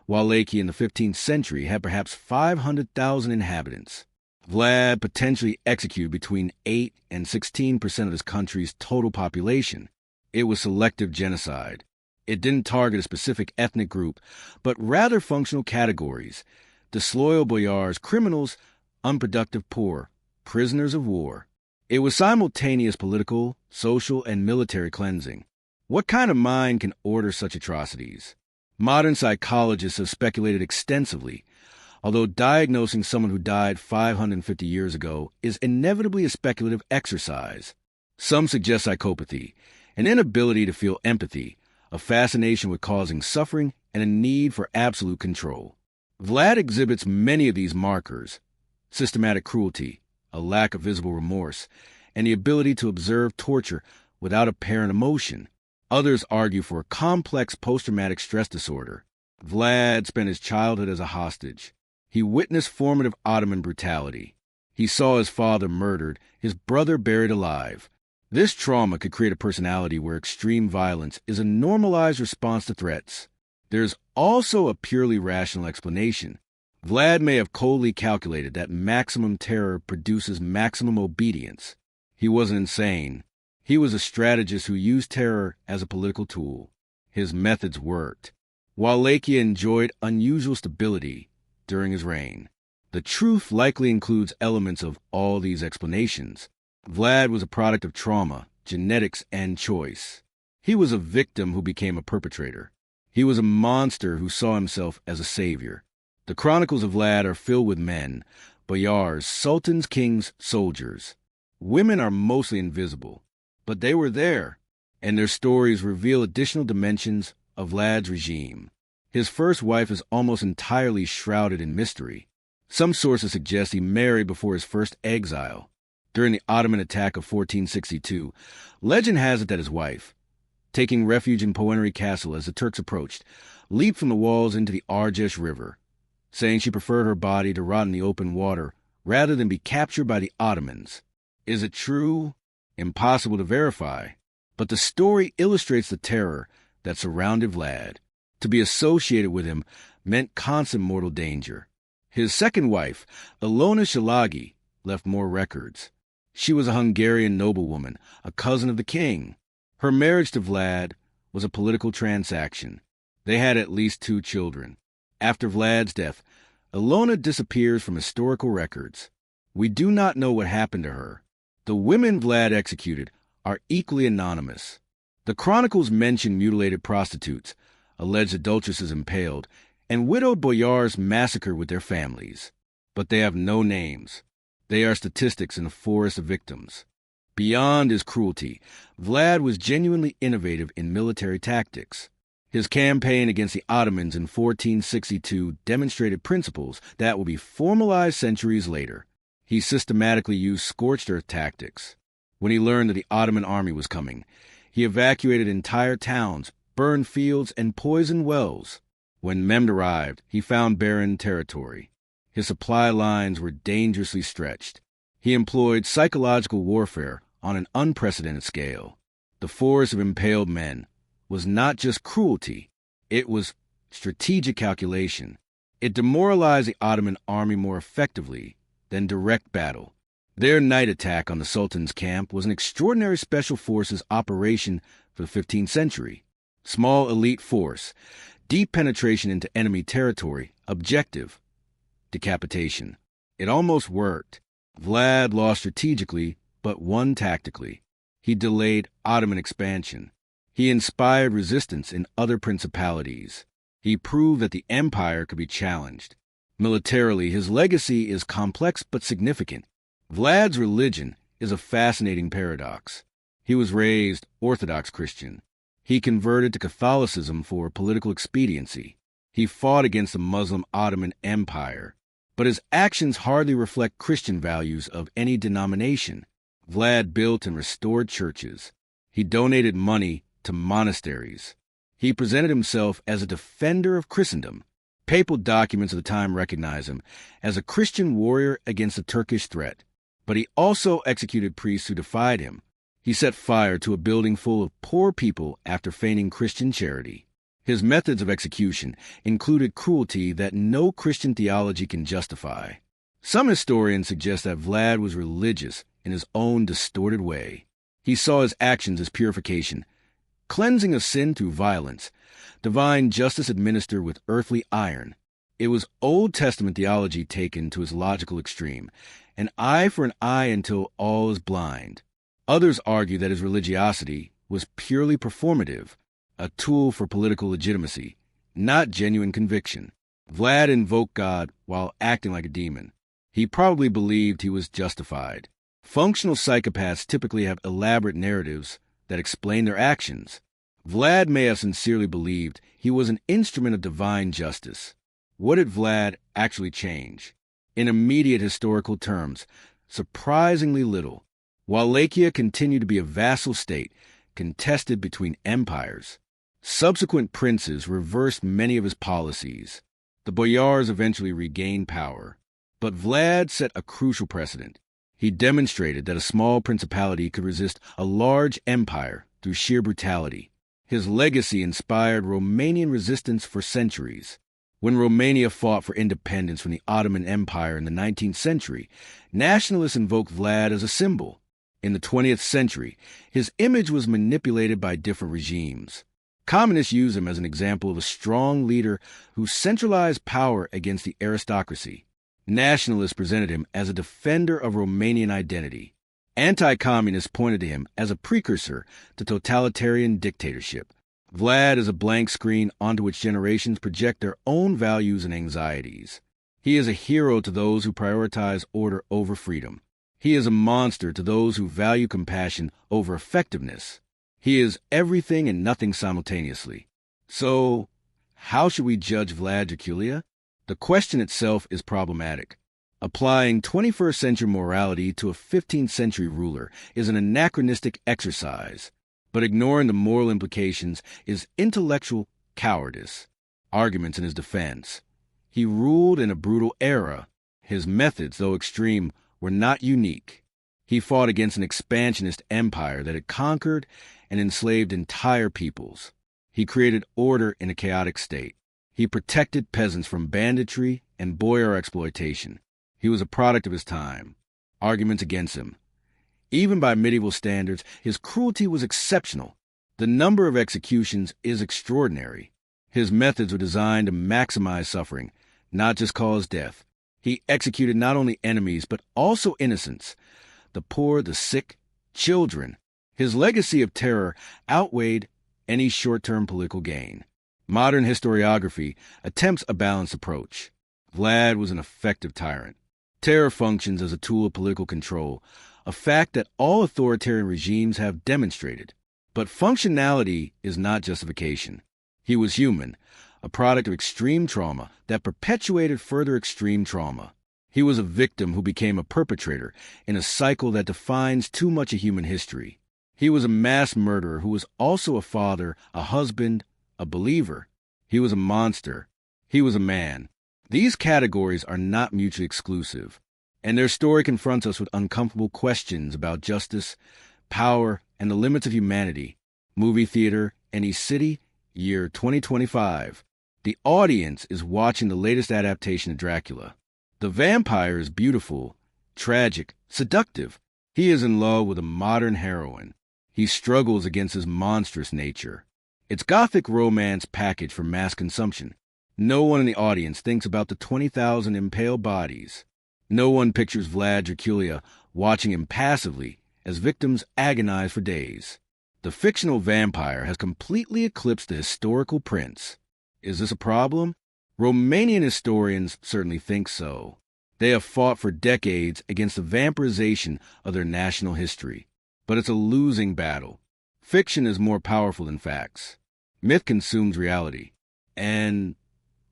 S1: Wallachia in the 15th century had perhaps 500,000 inhabitants. Vlad potentially executed between 8 and 16% of his country's total population. It was selective genocide. It didn't target a specific ethnic group, but rather functional categories: disloyal boyars, criminals, unproductive poor, prisoners of war. It was simultaneous political, social, and military cleansing. What kind of mind can order such atrocities? Modern psychologists have speculated extensively, although diagnosing someone who died 550 years ago is inevitably a speculative exercise. Some suggest psychopathy, an inability to feel empathy, a fascination with causing suffering, and a need for absolute control. Vlad exhibits many of these markers: systematic cruelty, a lack of visible remorse, and the ability to observe torture without apparent emotion. Others argue for a complex post-traumatic stress disorder. Vlad spent his childhood as a hostage. He witnessed formative Ottoman brutality. He saw his father murdered, his brother buried alive. This trauma could create a personality where extreme violence is a normalized response to threats. There's also a purely rational explanation. Vlad may have coldly calculated that maximum terror produces maximum obedience. He wasn't insane. He was a strategist who used terror as a political tool. His methods worked. Wallachia enjoyed unusual stability during his reign. The truth likely includes elements of all these explanations. Vlad was a product of trauma, genetics, and choice. He was a victim who became a perpetrator. He was a monster who saw himself as a savior. The chronicles of Vlad are filled with men, boyars, sultans, kings, soldiers. Women are mostly invisible, but they were there, and their stories reveal additional dimensions of Vlad's regime. His first wife is almost entirely shrouded in mystery. Some sources suggest he married before his first exile. During the Ottoman attack of 1462, legend has it that his wife, taking refuge in Poenary Castle as the Turks approached, leaped from the walls into the Argesh River, saying she preferred her body to rot in the open water rather than be captured by the Ottomans. Is it true? Impossible to verify. But the story illustrates the terror that surrounded Vlad. To be associated with him meant constant mortal danger. His second wife, Ilona Shalagi, left more records. She was a Hungarian noblewoman, a cousin of the king. Her marriage to Vlad was a political transaction. They had at least 2 children. After Vlad's death, Ilona disappears from historical records. We do not know what happened to her. The women Vlad executed are equally anonymous. The chronicles mention mutilated prostitutes, alleged adulteresses impaled, and widowed boyars massacred with their families. But they have no names. They are statistics in a forest of victims. Beyond his cruelty, Vlad was genuinely innovative in military tactics. His campaign against the Ottomans in 1462 demonstrated principles that will be formalized centuries later. He systematically used scorched earth tactics. When he learned that the Ottoman army was coming, he evacuated entire towns, burned fields, and poisoned wells. When Mehmed arrived, he found barren territory. His supply lines were dangerously stretched. He employed psychological warfare on an unprecedented scale. The force of impaled men was not just cruelty, it was strategic calculation. It demoralized the Ottoman army more effectively than direct battle. Their night attack on the Sultan's camp was an extraordinary special forces operation for the 15th century. Small elite force, deep penetration into enemy territory, objective, decapitation. It almost worked. Vlad lost strategically, but won tactically. He delayed Ottoman expansion. He inspired resistance in other principalities. He proved that the empire could be challenged. Militarily, his legacy is complex but significant. Vlad's religion is a fascinating paradox. He was raised Orthodox Christian. He converted to Catholicism for political expediency. He fought against the Muslim Ottoman Empire. But his actions hardly reflect Christian values of any denomination. Vlad built and restored churches. He donated money to monasteries. He presented himself as a defender of Christendom. Papal documents of the time recognize him as a Christian warrior against the Turkish threat. But he also executed priests who defied him. He set fire to a building full of poor people after feigning Christian charity. His methods of execution included cruelty that no Christian theology can justify. Some historians suggest that Vlad was religious in his own distorted way. He saw his actions as purification, cleansing of sin through violence, divine justice administered with earthly iron. It was Old Testament theology taken to its logical extreme, an eye for an eye until all is blind. Others argue that his religiosity was purely performative, a tool for political legitimacy, not genuine conviction. Vlad invoked God while acting like a demon. He probably believed he was justified. Functional psychopaths typically have elaborate narratives that explain their actions. Vlad may have sincerely believed he was an instrument of divine justice. What did Vlad actually change? In immediate historical terms, surprisingly little. Wallachia continued to be a vassal state, contested between empires. Subsequent princes reversed many of his policies. The boyars eventually regained power. But Vlad set a crucial precedent. He demonstrated that a small principality could resist a large empire through sheer brutality. His legacy inspired Romanian resistance for centuries. When Romania fought for independence from the Ottoman Empire in the 19th century, nationalists invoked Vlad as a symbol. In the 20th century, his image was manipulated by different regimes. Communists used him as an example of a strong leader who centralized power against the aristocracy. Nationalists presented him as a defender of Romanian identity. Anti-communists pointed to him as a precursor to totalitarian dictatorship. Vlad is a blank screen onto which generations project their own values and anxieties. He is a hero to those who prioritize order over freedom. He is a monster to those who value compassion over effectiveness. He is everything and nothing simultaneously. So, how should we judge Vlad Drăculea? The question itself is problematic. Applying 21st century morality to a 15th century ruler is an anachronistic exercise, but ignoring the moral implications is intellectual cowardice. Arguments in his defense. He ruled in a brutal era. His methods, though extreme, were not unique. He fought against an expansionist empire that had conquered and enslaved entire peoples. He created order in a chaotic state. He protected peasants from banditry and boyar exploitation. He was a product of his time. Arguments against him. Even by medieval standards, his cruelty was exceptional. The number of executions is extraordinary. His methods were designed to maximize suffering, not just cause death. He executed not only enemies, but also innocents, the poor, the sick, children. His legacy of terror outweighed any short-term political gain. Modern historiography attempts a balanced approach. Vlad was an effective tyrant. Terror functions as a tool of political control, a fact that all authoritarian regimes have demonstrated. But functionality is not justification. He was human, a product of extreme trauma that perpetuated further extreme trauma. He was a victim who became a perpetrator in a cycle that defines too much of human history. He was a mass murderer who was also a father, a husband, a believer. He was a monster. He was a man. These categories are not mutually exclusive, and their story confronts us with uncomfortable questions about justice, power, and the limits of humanity. Movie theater, any city, year 2025. The audience is watching the latest adaptation of Dracula. The vampire is beautiful, tragic, seductive. He is in love with a modern heroine. He struggles against his monstrous nature. It's gothic romance packaged for mass consumption. No one in the audience thinks about the 20,000 impaled bodies. No one pictures Vlad Drăculea watching him passively as victims agonize for days. The fictional vampire has completely eclipsed the historical prince. Is this a problem? Romanian historians certainly think so. They have fought for decades against the vampirization of their national history. But it's a losing battle. Fiction is more powerful than facts. Myth consumes reality. And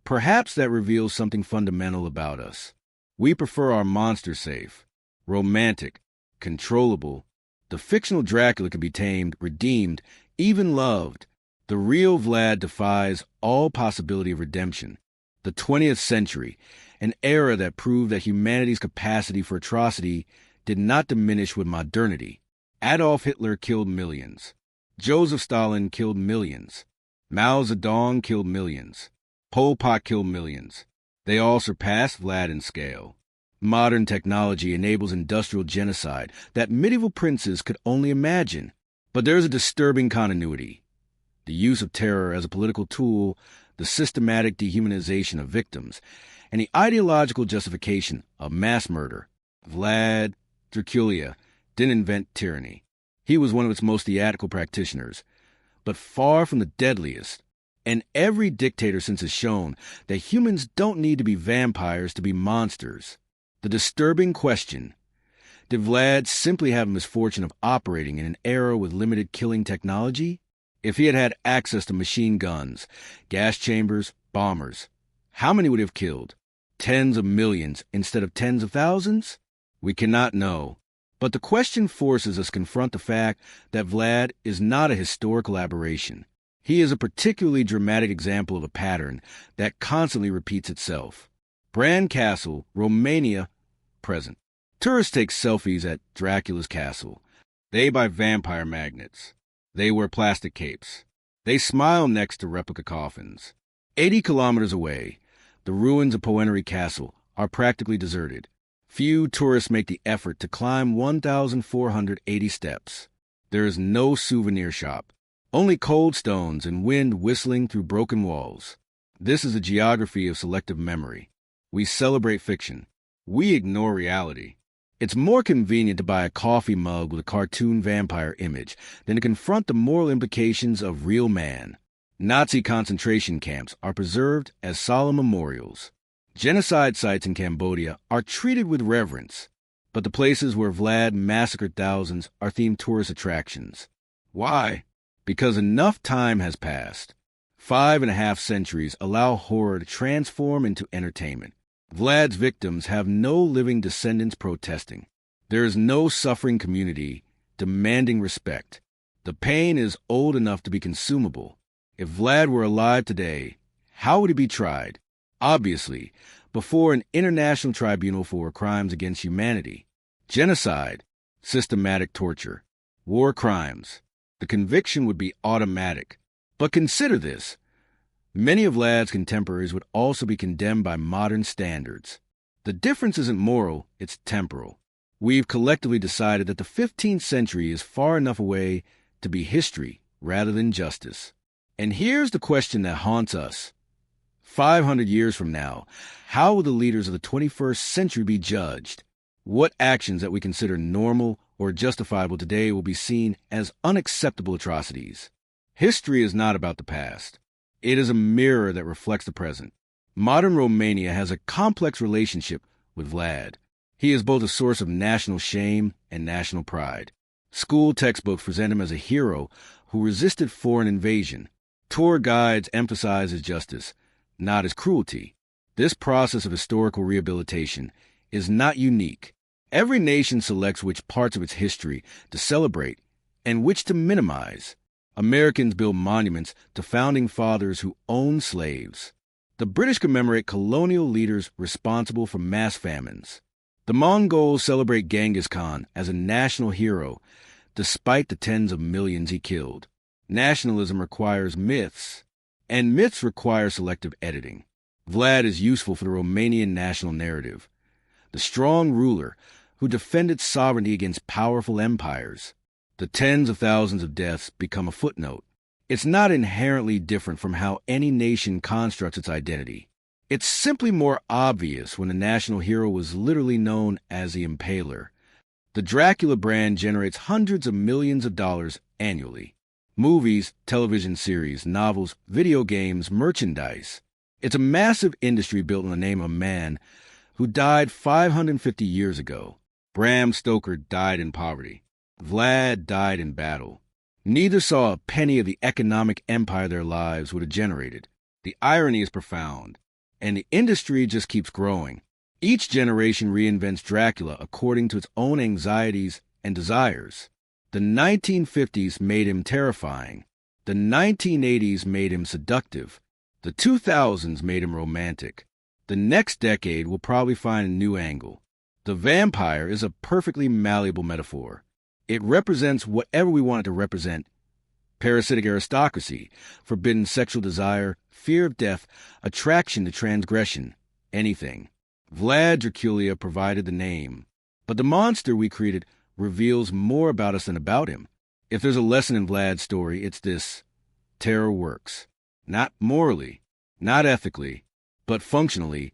S1: perhaps that reveals something fundamental about us. We prefer our monster safe, romantic, controllable. The fictional Dracula can be tamed, redeemed, even loved. The real Vlad defies all possibility of redemption. The 20th century, an era that proved that humanity's capacity for atrocity did not diminish with modernity. Adolf Hitler killed millions. Joseph Stalin killed millions. Mao Zedong killed millions. Pol Pot killed millions. They all surpassed Vlad in scale. Modern technology enables industrial genocide that medieval princes could only imagine. But there is a disturbing continuity. The use of terror as a political tool, the systematic dehumanization of victims, and the ideological justification of mass murder. Vlad Drăculea didn't invent tyranny. He was one of its most theatrical practitioners, but far from the deadliest. And every dictator since has shown that humans don't need to be vampires to be monsters. The disturbing question: did Vlad simply have the misfortune of operating in an era with limited killing technology? If he had had access to machine guns, gas chambers, bombers, how many would he have killed? Tens of millions instead of tens of thousands? We cannot know. But the question forces us to confront the fact that Vlad is not a historical aberration. He is a particularly dramatic example of a pattern that constantly repeats itself. Bran Castle, Romania, present. Tourists take selfies at Dracula's castle. They buy vampire magnets. They wear plastic capes. They smile next to replica coffins. 80 kilometers away, the ruins of Poenary Castle are practically deserted. Few tourists make the effort to climb 1,480 steps. There is no souvenir shop, only cold stones and wind whistling through broken walls. This is a geography of selective memory. We celebrate fiction. We ignore reality. It's more convenient to buy a coffee mug with a cartoon vampire image than to confront the moral implications of real man. Nazi concentration camps are preserved as solemn memorials. Genocide sites in Cambodia are treated with reverence, but the places where Vlad massacred thousands are themed tourist attractions. Why? Because enough time has passed. 5.5 centuries allow horror to transform into entertainment. Vlad's victims have no living descendants protesting. There is no suffering community demanding respect. The pain is old enough to be consumable. If Vlad were alive today, how would he be tried? Obviously, before an international tribunal for crimes against humanity. Genocide, systematic torture, war crimes. The conviction would be automatic. But consider this. Many of Vlad's contemporaries would also be condemned by modern standards. The difference isn't moral, it's temporal. We've collectively decided that the 15th century is far enough away to be history rather than justice. And here's the question that haunts us. 500 years from now, how will the leaders of the 21st century be judged? What actions that we consider normal or justifiable today will be seen as unacceptable atrocities? History is not about the past. It is a mirror that reflects the present. Modern Romania has a complex relationship with Vlad. He is both a source of national shame and national pride. School textbooks present him as a hero who resisted foreign invasion. Tour guides emphasize his justice, not his cruelty. This process of historical rehabilitation is not unique. Every nation selects which parts of its history to celebrate and which to minimize. Americans build monuments to founding fathers who owned slaves. The British commemorate colonial leaders responsible for mass famines. The Mongols celebrate Genghis Khan as a national hero, despite the tens of millions he killed. Nationalism requires myths, and myths require selective editing. Vlad is useful for the Romanian national narrative, the strong ruler who defended sovereignty against powerful empires. The tens of thousands of deaths become a footnote. It's not inherently different from how any nation constructs its identity. It's simply more obvious when the national hero was literally known as the Impaler. The Dracula brand generates hundreds of millions of dollars annually. Movies, television series, novels, video games, merchandise. It's a massive industry built in the name of a man who died 550 years ago. Bram Stoker died in poverty. Vlad died in battle. Neither saw a penny of the economic empire their lives would have generated. The irony is profound, and the industry just keeps growing. Each generation reinvents Dracula according to its own anxieties and desires. The 1950s made him terrifying. The 1980s made him seductive. The 2000s made him romantic. The next decade will probably find a new angle. The vampire is a perfectly malleable metaphor. It represents whatever we want it to represent: parasitic aristocracy, forbidden sexual desire, fear of death, attraction to transgression, anything. Vlad Drăculea provided the name, but the monster we created reveals more about us than about him. If there's a lesson in Vlad's story, it's this: terror works. Not morally, not ethically, but functionally.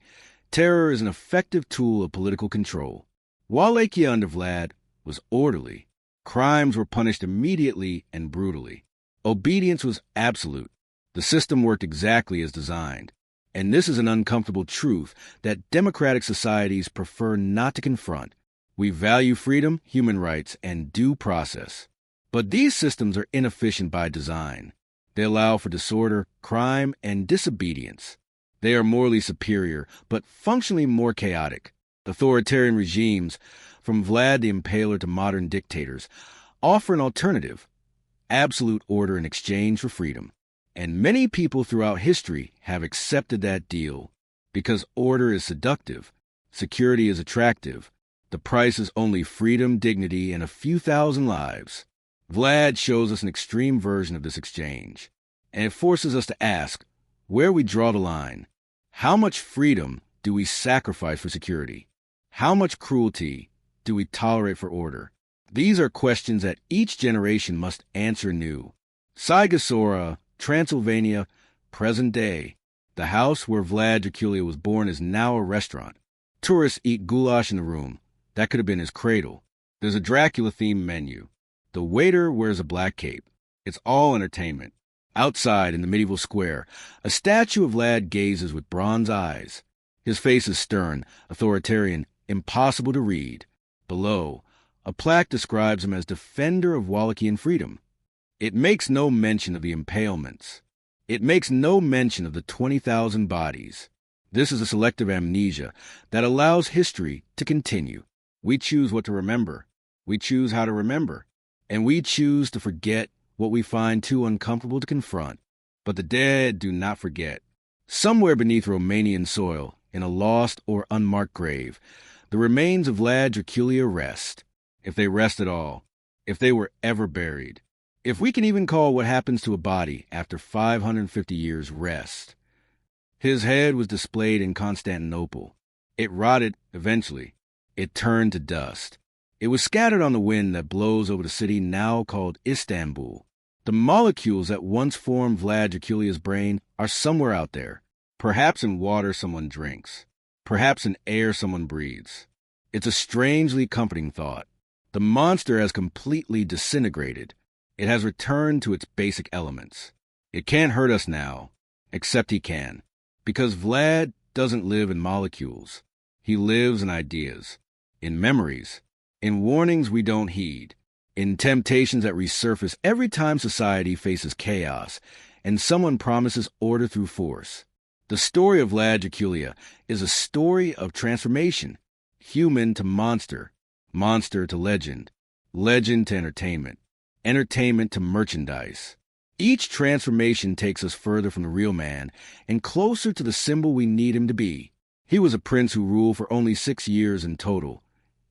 S1: Terror is an effective tool of political control. Wallachia under Vlad was orderly. Crimes were punished immediately and brutally. Obedience was absolute. The system worked exactly as designed. And this is an uncomfortable truth that democratic societies prefer not to confront. We value freedom, human rights, and due process. But these systems are inefficient by design. They allow for disorder, crime, and disobedience. They are morally superior, but functionally more chaotic. Authoritarian regimes, from Vlad the Impaler to modern dictators, offer an alternative: absolute order in exchange for freedom. And many people throughout history have accepted that deal because order is seductive, security is attractive, the price is only freedom, dignity, and a few thousand lives. Vlad shows us an extreme version of this exchange, and it forces us to ask where we draw the line. How much freedom do we sacrifice for security? How much cruelty do we tolerate for order? These are questions that each generation must answer anew. Sigosora, Transylvania, present day. The house where Vlad Drăculea was born is now a restaurant. Tourists eat goulash in the room. That could have been his cradle. There's a Dracula-themed menu. The waiter wears a black cape. It's all entertainment. Outside, in the medieval square, a statue of Vlad gazes with bronze eyes. His face is stern, authoritarian, impossible to read. Below, a plaque describes him as defender of Wallachian freedom. It makes no mention of the impalements. It makes no mention of the 20,000 bodies. This is a selective amnesia that allows history to continue. We choose what to remember. We choose how to remember. And we choose to forget what we find too uncomfortable to confront. But the dead do not forget. Somewhere beneath Romanian soil, in a lost or unmarked grave, the remains of Vlad Drăculea rest. If they rest at all. If they were ever buried. If we can even call what happens to a body after 550 years rest. His head was displayed in Constantinople. It rotted eventually. It turned to dust. It was scattered on the wind that blows over the city now called Istanbul. The molecules that once formed Vlad Drăculea's brain are somewhere out there. Perhaps in water someone drinks. Perhaps in air someone breathes. It's a strangely comforting thought. The monster has completely disintegrated. It has returned to its basic elements. It can't hurt us now, except he can. Because Vlad doesn't live in molecules. He lives in ideas, in memories, in warnings we don't heed, in temptations that resurface every time society faces chaos and someone promises order through force. The story of Vlad Drăculea is a story of transformation. human to monster, monster to legend, legend to entertainment, entertainment to merchandise. Each transformation takes us further from the real man and closer to the symbol we need him to be. He was a prince who ruled for only 6 years in total,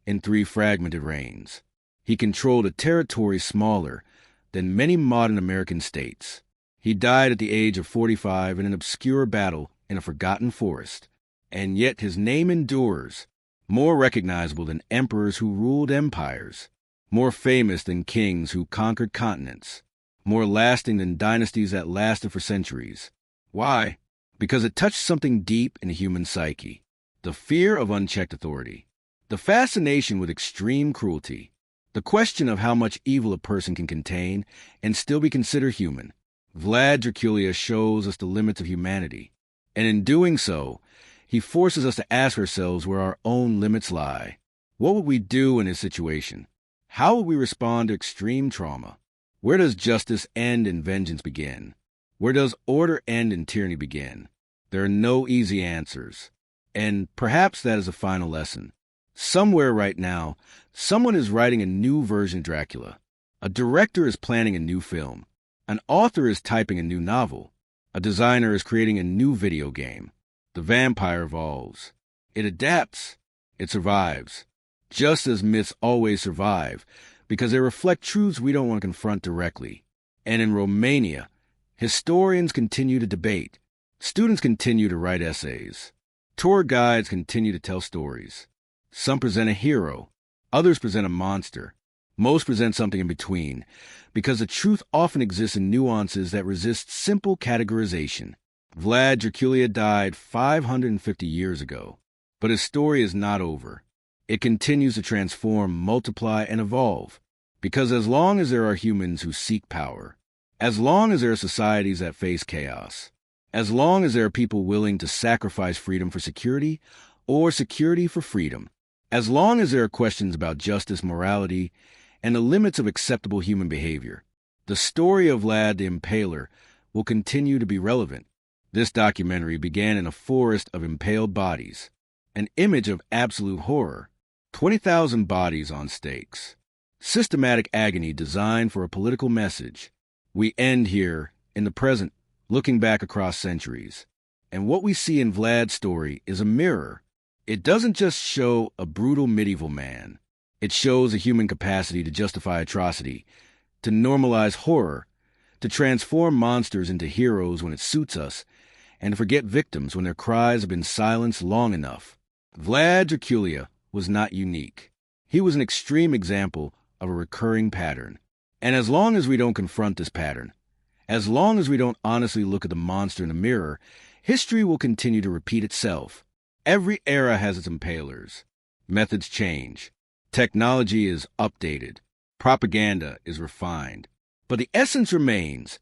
S1: in 3 fragmented reigns. He controlled a territory smaller than many modern American states. He died at the age of 45 in an obscure battle in a forgotten forest, and yet his name endures, more recognizable than emperors who ruled empires, more famous than kings who conquered continents, more lasting than dynasties that lasted for centuries. Why? Because it touched something deep in the human psyche, the fear of unchecked authority, the fascination with extreme cruelty, the question of how much evil a person can contain and still be considered human. Vlad Drăculea shows us the limits of humanity, and in doing so, he forces us to ask ourselves where our own limits lie. What would we do in this situation? How would we respond to extreme trauma? Where does justice end and vengeance begin? Where does order end and tyranny begin? There are no easy answers, and perhaps that is a final lesson. Somewhere right now, someone is writing a new version of Dracula. A director is planning a new film. An author is typing a new novel. A designer is creating a new video game. The vampire evolves. It adapts. It survives. Just as myths always survive, because they reflect truths we don't want to confront directly. And in Romania, historians continue to debate. Students continue to write essays. Tour guides continue to tell stories. Some present a hero. Others present a monster. Most present something in between, because the truth often exists in nuances that resist simple categorization. Vlad Drăculea died 550 years ago, but his story is not over. It continues to transform, multiply, and evolve, because as long as there are humans who seek power, as long as there are societies that face chaos, as long as there are people willing to sacrifice freedom for security or security for freedom, as long as there are questions about justice, morality, and the limits of acceptable human behavior, the story of Vlad the Impaler will continue to be relevant. This documentary began in a forest of impaled bodies, an image of absolute horror, 20,000 bodies on stakes, systematic agony designed for a political message. We end here, in the present, looking back across centuries. And what we see in Vlad's story is a mirror. It doesn't just show a brutal medieval man. It shows a human capacity to justify atrocity, to normalize horror, to transform monsters into heroes when it suits us, and to forget victims when their cries have been silenced long enough. Vlad Drăculea was not unique. He was an extreme example of a recurring pattern. And as long as we don't confront this pattern, as long as we don't honestly look at the monster in the mirror, history will continue to repeat itself. Every era has its impalers. Methods change. Technology is updated. Propaganda is refined. But the essence remains.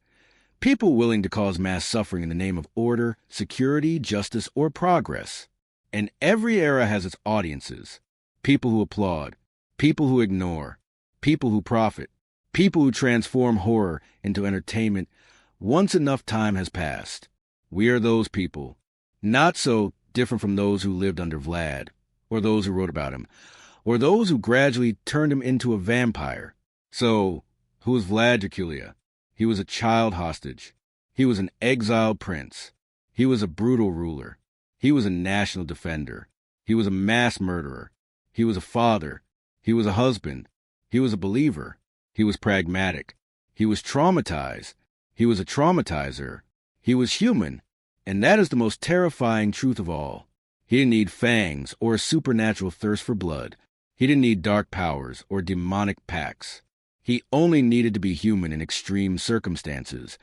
S1: People willing to cause mass suffering in the name of order, security, justice, or progress. And every era has its audiences. People who applaud. People who ignore. People who profit. People who transform horror into entertainment once enough time has passed. We are those people. Not so different from those who lived under Vlad, or those who wrote about him, or those who gradually turned him into a vampire. So, who was Vlad Drăculea? He was a child hostage. He was an exiled prince. He was a brutal ruler. He was a national defender. He was a mass murderer. He was a father. He was a husband. He was a believer. He was pragmatic. He was traumatized. He was a traumatizer. He was human. And that is the most terrifying truth of all. He didn't need fangs or a supernatural thirst for blood. He didn't need dark powers or demonic pacts. He only needed to be human in extreme circumstances,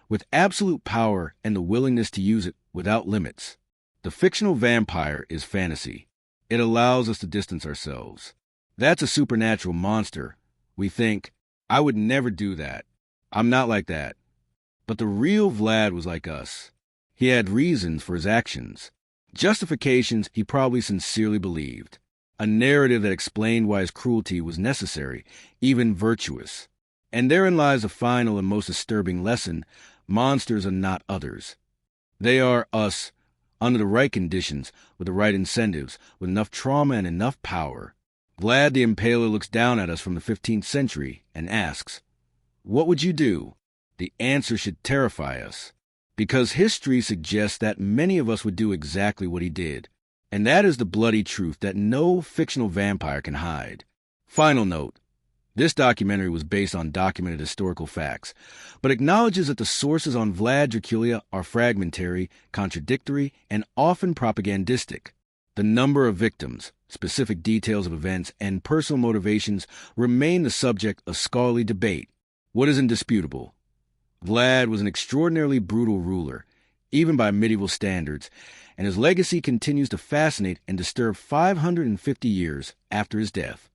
S1: with absolute power and the willingness to use it without limits. The fictional vampire is fantasy. It allows us to distance ourselves. That's a supernatural monster. We think, I would never do that. I'm not like that. But the real Vlad was like us. He had reasons for his actions, justifications he probably sincerely believed, a narrative that explained why his cruelty was necessary, even virtuous. And therein lies the final and most disturbing lesson: monsters are not others. They are us under the right conditions, with the right incentives, with enough trauma and enough power. Vlad the Impaler looks down at us from the 15th century and asks, "What would you do?" The answer should terrify us, because history suggests that many of us would do exactly what he did. And that is the bloody truth that no fictional vampire can hide. Final note. This documentary was based on documented historical facts, but acknowledges that the sources on Vlad Drăculea are fragmentary, contradictory, and often propagandistic. The number of victims, specific details of events, and personal motivations remain the subject of scholarly debate. What is indisputable? Vlad was an extraordinarily brutal ruler, even by medieval standards, and his legacy continues to fascinate and disturb 550 years after his death.